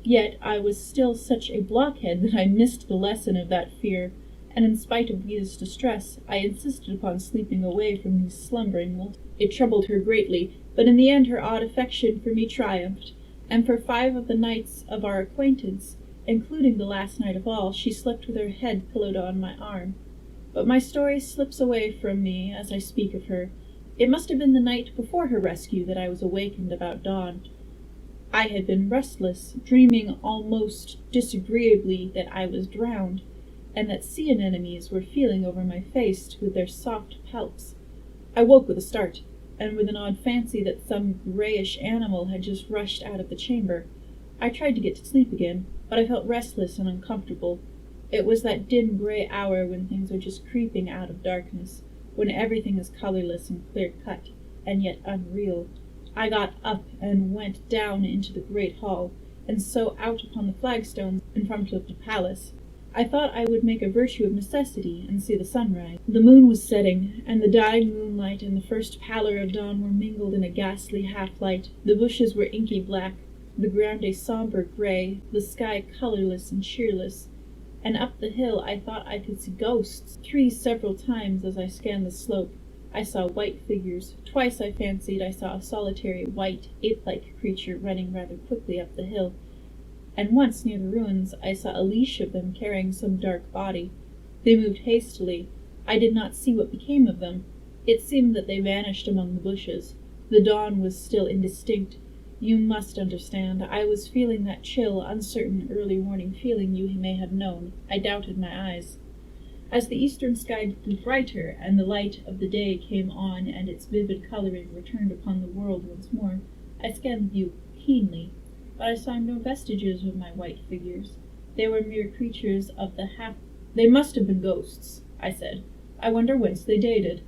Yet I was still such a blockhead that I missed the lesson of that fear, and in spite of Weeda's distress, I insisted upon sleeping away from these slumbering multitudes. It troubled her greatly, but in the end her odd affection for me triumphed, and for 5 of the nights of our acquaintance, including the last night of all, she slept with her head pillowed on my arm. But my story slips away from me as I speak of her. It must have been the night before her rescue that I was awakened about dawn. I had been restless, dreaming almost disagreeably that I was drowned, and that sea anemones were feeling over my face with their soft palps. I woke with a start, and with an odd fancy that some grayish animal had just rushed out of the chamber. I tried to get to sleep again, but I felt restless and uncomfortable. It was that dim gray hour when things are just creeping out of darkness, when everything is colorless and clear-cut, and yet unreal. I got up and went down into the great hall, and so out upon the flagstones in front of the palace. I thought I would make a virtue of necessity and see the sunrise. The moon was setting, and the dying moonlight and the first pallor of dawn were mingled in a ghastly half-light. The bushes were inky black, the ground a somber gray, the sky colorless and cheerless. And up the hill I thought I could see ghosts. 3 several times as I scanned the slope, I saw white figures. Twice I fancied I saw a solitary, white, ape-like creature running rather quickly up the hill. And once, near the ruins, I saw a leash of them carrying some dark body. They moved hastily. I did not see what became of them. It seemed that they vanished among the bushes. The dawn was still indistinct. You must understand, I was feeling that chill, uncertain, early warning feeling you may have known. I doubted my eyes. As the eastern sky grew brighter, and the light of the day came on, and its vivid coloring returned upon the world once more, I scanned the view keenly, but I saw no vestiges of my white figures. They were mere creatures of the They must have been ghosts, I said. I wonder whence they dated.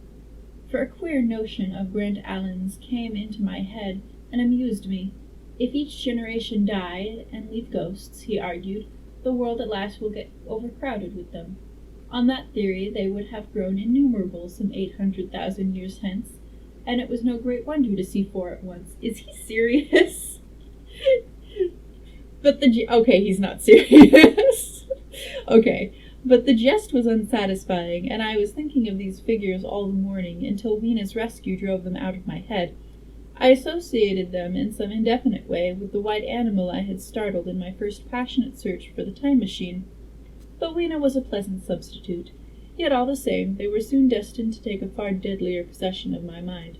For a queer notion of Grant Allen's came into my head, and amused me. If each generation died and leave ghosts, he argued, the world at last will get overcrowded with them. On that theory, they would have grown innumerable some 800,000 years hence, and it was no great wonder to see four at once. Is he serious? Okay, he's not serious. Okay, but the jest was unsatisfying, and I was thinking of these figures all the morning until Wena's rescue drove them out of my head. I associated them in some indefinite way with the white animal I had startled in my first passionate search for the time machine. But Weena was a pleasant substitute, yet all the same they were soon destined to take a far deadlier possession of my mind.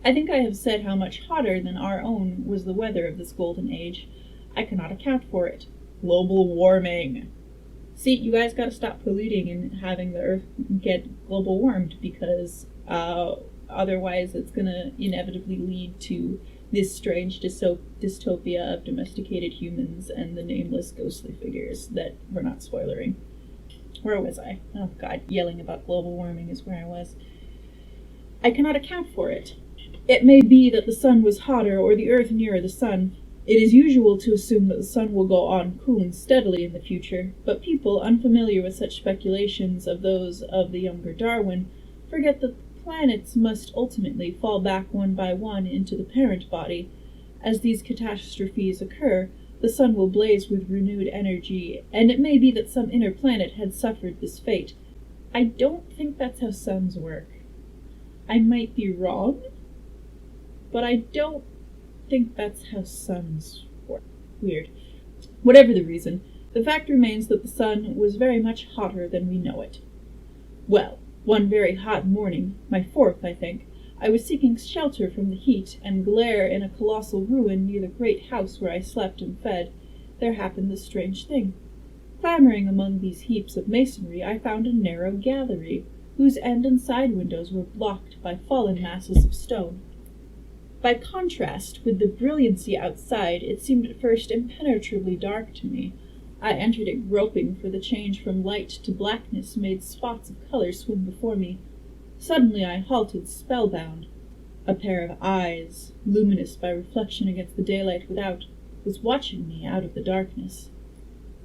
I think I have said how much hotter than our own was the weather of this golden age. I cannot account for it. Global warming. See, you guys gotta stop polluting and having the Earth get global warmed, because otherwise it's gonna inevitably lead to this strange dystopia of domesticated humans and the nameless ghostly figures that we're not spoilering. Where was I? Oh god, yelling about global warming is where I was. I cannot account for it. It may be that the sun was hotter or the earth nearer the sun. It is usual to assume that the sun will go on cooling steadily in the future, but people unfamiliar with such speculations of those of the younger Darwin forget that the planets must ultimately fall back one by one into the parent body. As these catastrophes occur, the sun will blaze with renewed energy, and it may be that some inner planet had suffered this fate. I don't think that's how suns work. I might be wrong, but I don't think that's how suns work. Weird. Whatever the reason, the fact remains that the sun was very much hotter than we know it. Well, one very hot morning, my fourth, I think, I was seeking shelter from the heat and glare in a colossal ruin near the great house where I slept and fed. There happened this strange thing. Clambering among these heaps of masonry, I found a narrow gallery, whose end and side windows were blocked by fallen masses of stone. By contrast with the brilliancy outside, it seemed at first impenetrably dark to me. I entered it groping, for the change from light to blackness made spots of color swim before me. Suddenly I halted spellbound. A pair of eyes, luminous by reflection against the daylight without, was watching me out of the darkness.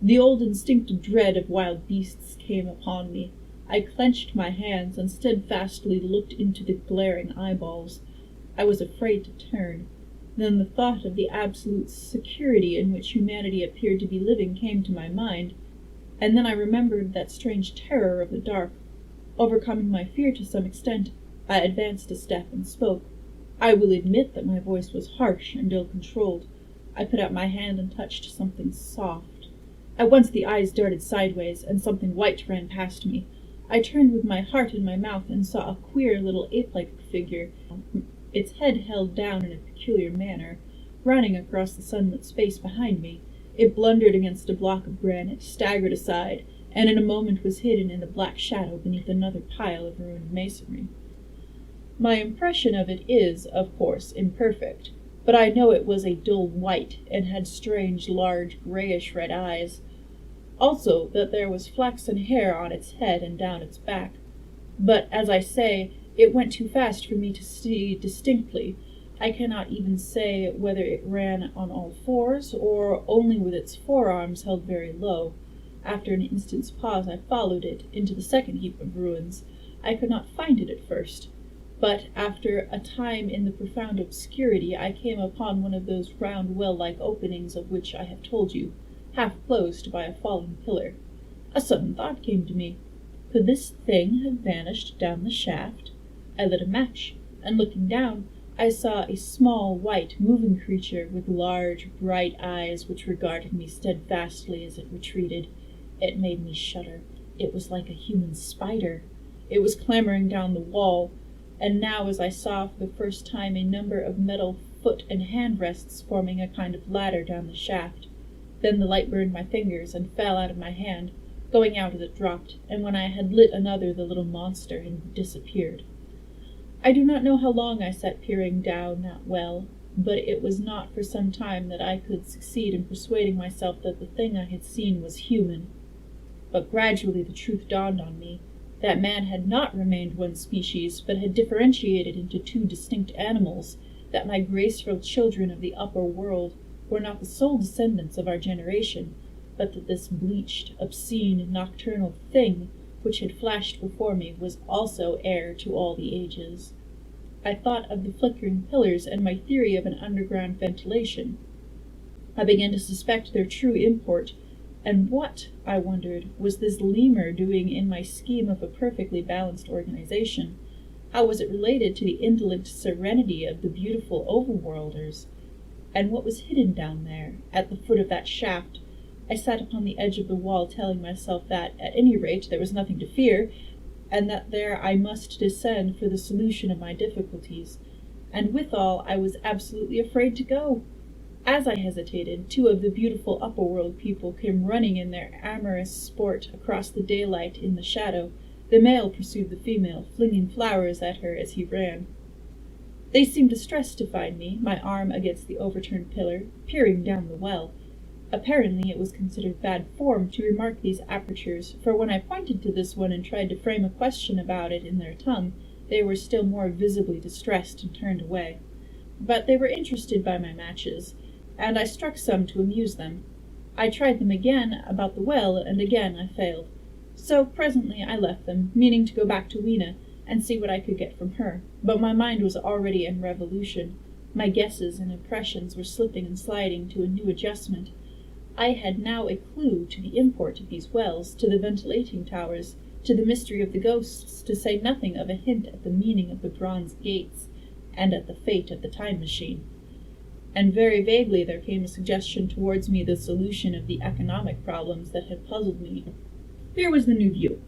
The old instinctive dread of wild beasts came upon me. I clenched my hands and steadfastly looked into the glaring eyeballs. I was afraid to turn. Then the thought of the absolute security in which humanity appeared to be living came to my mind, and then I remembered that strange terror of the dark. Overcoming my fear to some extent, I advanced a step and spoke. I will admit that my voice was harsh and ill-controlled. I put out my hand and touched something soft. At once the eyes darted sideways, and something white ran past me. I turned with my heart in my mouth and saw a queer little ape-like figure, its head held down in a peculiar manner, running across the sunlit space behind me. It blundered against a block of granite, staggered aside, and in a moment was hidden in the black shadow beneath another pile of ruined masonry. My impression of it is, of course, imperfect, but I know it was a dull white, and had strange, large, grayish-red eyes. Also that there was flaxen hair on its head and down its back. But, as I say, it went too fast for me to see distinctly. I cannot even say whether it ran on all fours, or only with its forearms held very low. After an instant's pause I followed it into the second heap of ruins. I could not find it at first, but after a time in the profound obscurity I came upon one of those round well-like openings of which I have told you, half closed by a fallen pillar. A sudden thought came to me. Could this thing have vanished down the shaft? I lit a match, and looking down, I saw a small, white, moving creature with large, bright eyes which regarded me steadfastly as it retreated. It made me shudder. It was like a human spider. It was clambering down the wall, and now as I saw for the first time a number of metal foot and hand rests forming a kind of ladder down the shaft. Then the light burned my fingers and fell out of my hand, going out as it dropped, and when I had lit another the little monster had disappeared. I do not know how long I sat peering down that well, but it was not for some time that I could succeed in persuading myself that the thing I had seen was human. But gradually the truth dawned on me. That man had not remained one species, but had differentiated into two distinct animals, that my graceful children of the upper world were not the sole descendants of our generation, but that this bleached, obscene, nocturnal thing which had flashed before me was also heir to all the ages. I thought of the flickering pillars and my theory of an underground ventilation. I began to suspect their true import, and what, I wondered, was this lemur doing in my scheme of a perfectly balanced organization? How was it related to the indolent serenity of the beautiful overworlders? And what was hidden down there, at the foot of that shaft? I sat upon the edge of the wall, telling myself that, at any rate, there was nothing to fear, and that there I must descend for the solution of my difficulties. And withal, I was absolutely afraid to go. As I hesitated, two of the beautiful upper-world people came running in their amorous sport across the daylight in the shadow. The male pursued the female, flinging flowers at her as he ran. They seemed distressed to find me, my arm against the overturned pillar, peering down the well. Apparently it was considered bad form to remark these apertures, for when I pointed to this one and tried to frame a question about it in their tongue, they were still more visibly distressed and turned away. But they were interested by my matches, and I struck some to amuse them. I tried them again about the well, and again I failed. So presently I left them, meaning to go back to Weena and see what I could get from her. But my mind was already in revolution. My guesses and impressions were slipping and sliding to a new adjustment. I had now a clue to the import of these wells, to the ventilating towers, to the mystery of the ghosts, to say nothing of a hint at the meaning of the bronze gates, and at the fate of the time machine. And very vaguely there came a suggestion towards me the solution of the economic problems that had puzzled me. Here was the new view.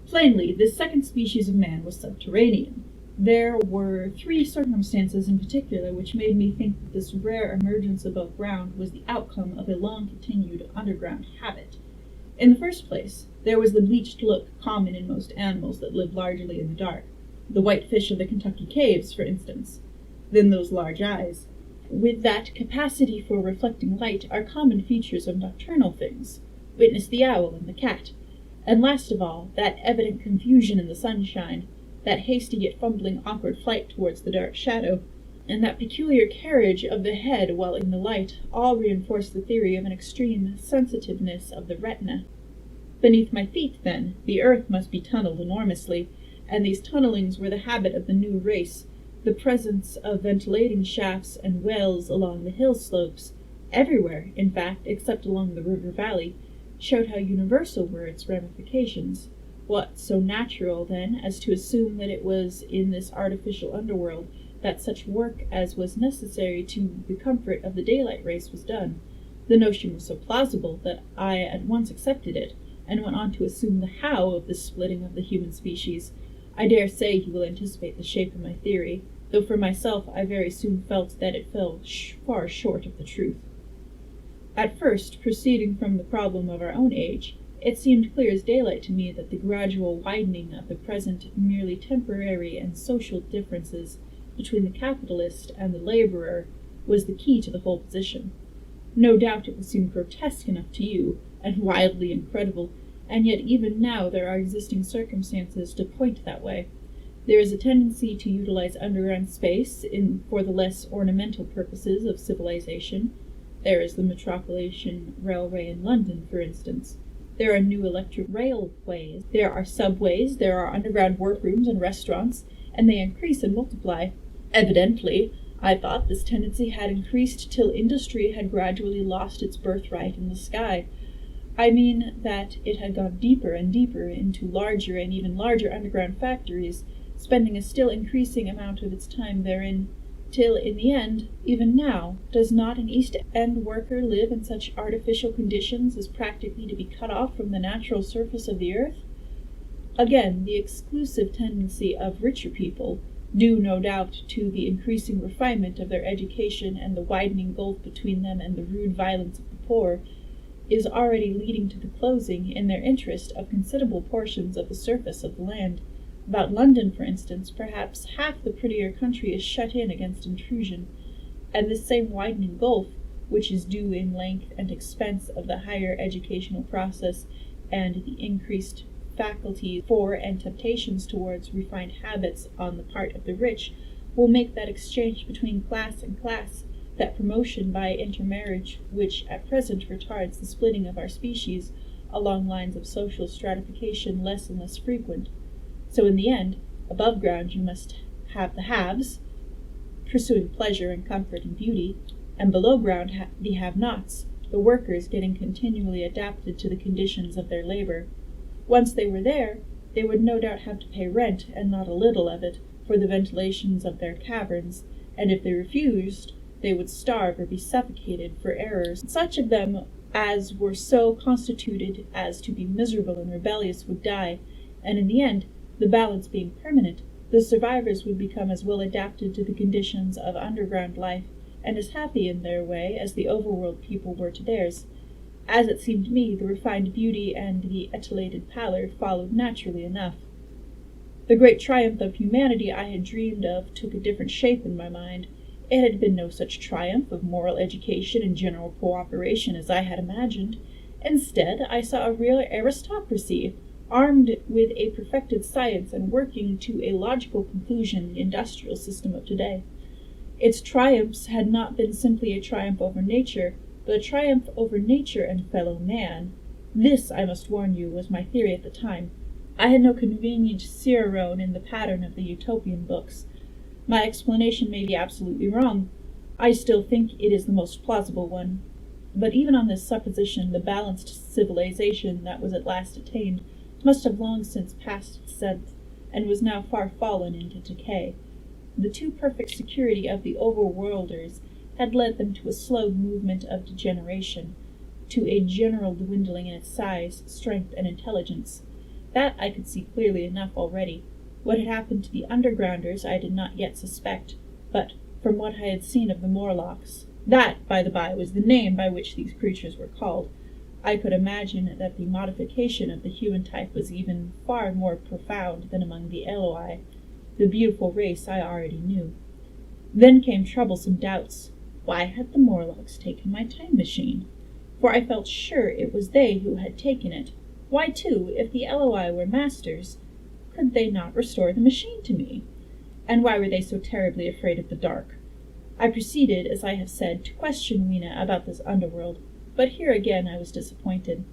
Plainly, this second species of man was subterranean. There were three circumstances in particular which made me think that this rare emergence above ground was the outcome of a long-continued underground habit. In the first place, there was the bleached look common in most animals that live largely in the dark, the white fish of the Kentucky caves, for instance. Then those large eyes. With that capacity for reflecting light are common features of nocturnal things. Witness the owl and the cat. And last of all, that evident confusion in the sunshine, that hasty yet fumbling awkward flight towards the dark shadow, and that peculiar carriage of the head while in the light, all reinforce the theory of an extreme sensitiveness of the retina. Beneath my feet, then, the earth must be tunneled enormously, and these tunnelings were the habit of the new race. The presence of ventilating shafts and wells along the hill slopes, everywhere, in fact, except along the river valley, showed how universal were its ramifications. What so natural, then, as to assume that it was in this artificial underworld that such work as was necessary to the comfort of the daylight race was done? The notion was so plausible that I at once accepted it, and went on to assume the how of the splitting of the human species. I dare say you will anticipate the shape of my theory, though for myself I very soon felt that it fell far short of the truth. At first, proceeding from the problem of our own age, it seemed clear as daylight to me that the gradual widening of the present merely temporary and social differences between the capitalist and the laborer was the key to the whole position. No doubt it will seem grotesque enough to you, and wildly incredible, and yet even now there are existing circumstances to point that way. There is a tendency to utilize underground space for the less ornamental purposes of civilization. There is the Metropolitan Railway in London, for instance. There are new electric railways. There are subways. There are underground workrooms and restaurants, and they increase and multiply. Evidently, I thought this tendency had increased till industry had gradually lost its birthright in the sky. I mean that it had gone deeper and deeper into larger and even larger underground factories, spending a still increasing amount of its time therein, till in the end, even now, does not an East End worker live in such artificial conditions as practically to be cut off from the natural surface of the earth? Again, the exclusive tendency of richer people, due no doubt to the increasing refinement of their education and the widening gulf between them and the rude violence of the poor, is already leading to the closing, in their interest, of considerable portions of the surface of the land. About London, for instance, perhaps half the prettier country is shut in against intrusion, and this same widening gulf, which is due in length and expense of the higher educational process and the increased faculty for and temptations towards refined habits on the part of the rich, will make that exchange between class and class that promotion by intermarriage, which at present retards the splitting of our species along lines of social stratification less and less frequent. So in the end, above ground you must have the haves, pursuing pleasure and comfort and beauty, and below ground the have-nots, the workers getting continually adapted to the conditions of their labor. Once they were there, they would no doubt have to pay rent, and not a little of it, for the ventilations of their caverns, and if they refused, they would starve or be suffocated for errors. Such of them as were so constituted as to be miserable and rebellious would die, and in the end, the balance being permanent, the survivors would become as well adapted to the conditions of underground life and as happy in their way as the overworld people were to theirs. As it seemed to me, the refined beauty and the etiolated pallor followed naturally enough. The great triumph of humanity I had dreamed of took a different shape in my mind. It had been no such triumph of moral education and general cooperation as I had imagined. Instead, I saw a real aristocracy, armed with a perfected science and working to a logical conclusion the industrial system of today. Its triumphs had not been simply a triumph over nature, but a triumph over nature and fellow man. This, I must warn you, was my theory at the time. I had no convenient Cicerone in the pattern of the utopian books. My explanation may be absolutely wrong. I still think it is the most plausible one. But even on this supposition, the balanced civilization that was at last attained must have long since passed its zenith, and was now far fallen into decay. The too perfect security of the overworlders had led them to a slow movement of degeneration, to a general dwindling in its size, strength, and intelligence. That I could see clearly enough already. What had happened to the undergrounders I did not yet suspect, but from what I had seen of the Morlocks, that, by the by, was the name by which these creatures were called, I could imagine that the modification of the human type was even far more profound than among the Eloi, the beautiful race I already knew. Then came troublesome doubts. Why had the Morlocks taken my time machine? For I felt sure it was they who had taken it. Why, too, if the Eloi were masters, could they not restore the machine to me? And why were they so terribly afraid of the dark? I proceeded, as I have said, to question Weena about this underworld, but here again I was disappointed.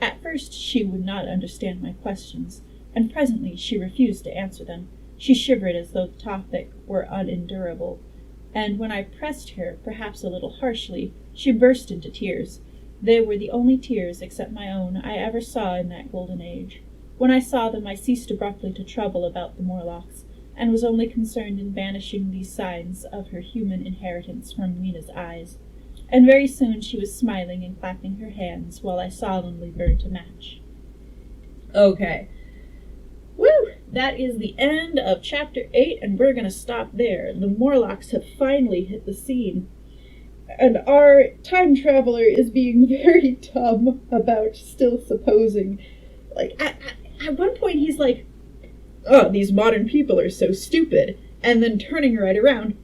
At first she would not understand my questions, and presently she refused to answer them. She shivered as though the topic were unendurable, and when I pressed her, perhaps a little harshly, she burst into tears. They were the only tears, except my own, I ever saw in that golden age. When I saw them, I ceased abruptly to trouble about the Morlocks, and was only concerned in banishing these signs of her human inheritance from Weena's eyes. And very soon she was smiling and clapping her hands, while I solemnly burnt a match. Okay. Woo! That is the end of Chapter 8, and we're going to stop there. The Morlocks have finally hit the scene. And our time traveler is being very dumb about still supposing. Like, at one point he's like, "Oh, these modern people are so stupid." And then turning right around,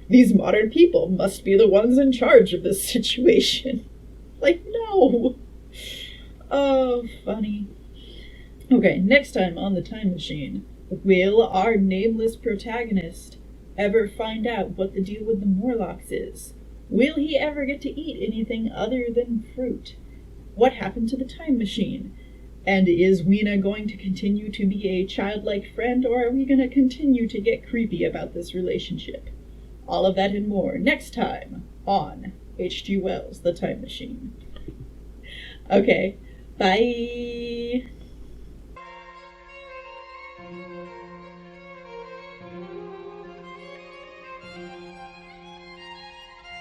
"These modern people must be the ones in charge of this situation." Like, no. Oh, funny. Okay, next time on the Time Machine, will our nameless protagonist ever find out what the deal with the Morlocks is? Will he ever get to eat anything other than fruit? What happened to the Time Machine? And is Weena going to continue to be a childlike friend, or are we going to continue to get creepy about this relationship? All of that and more next time on H.G. Wells' The Time Machine. Okay, bye!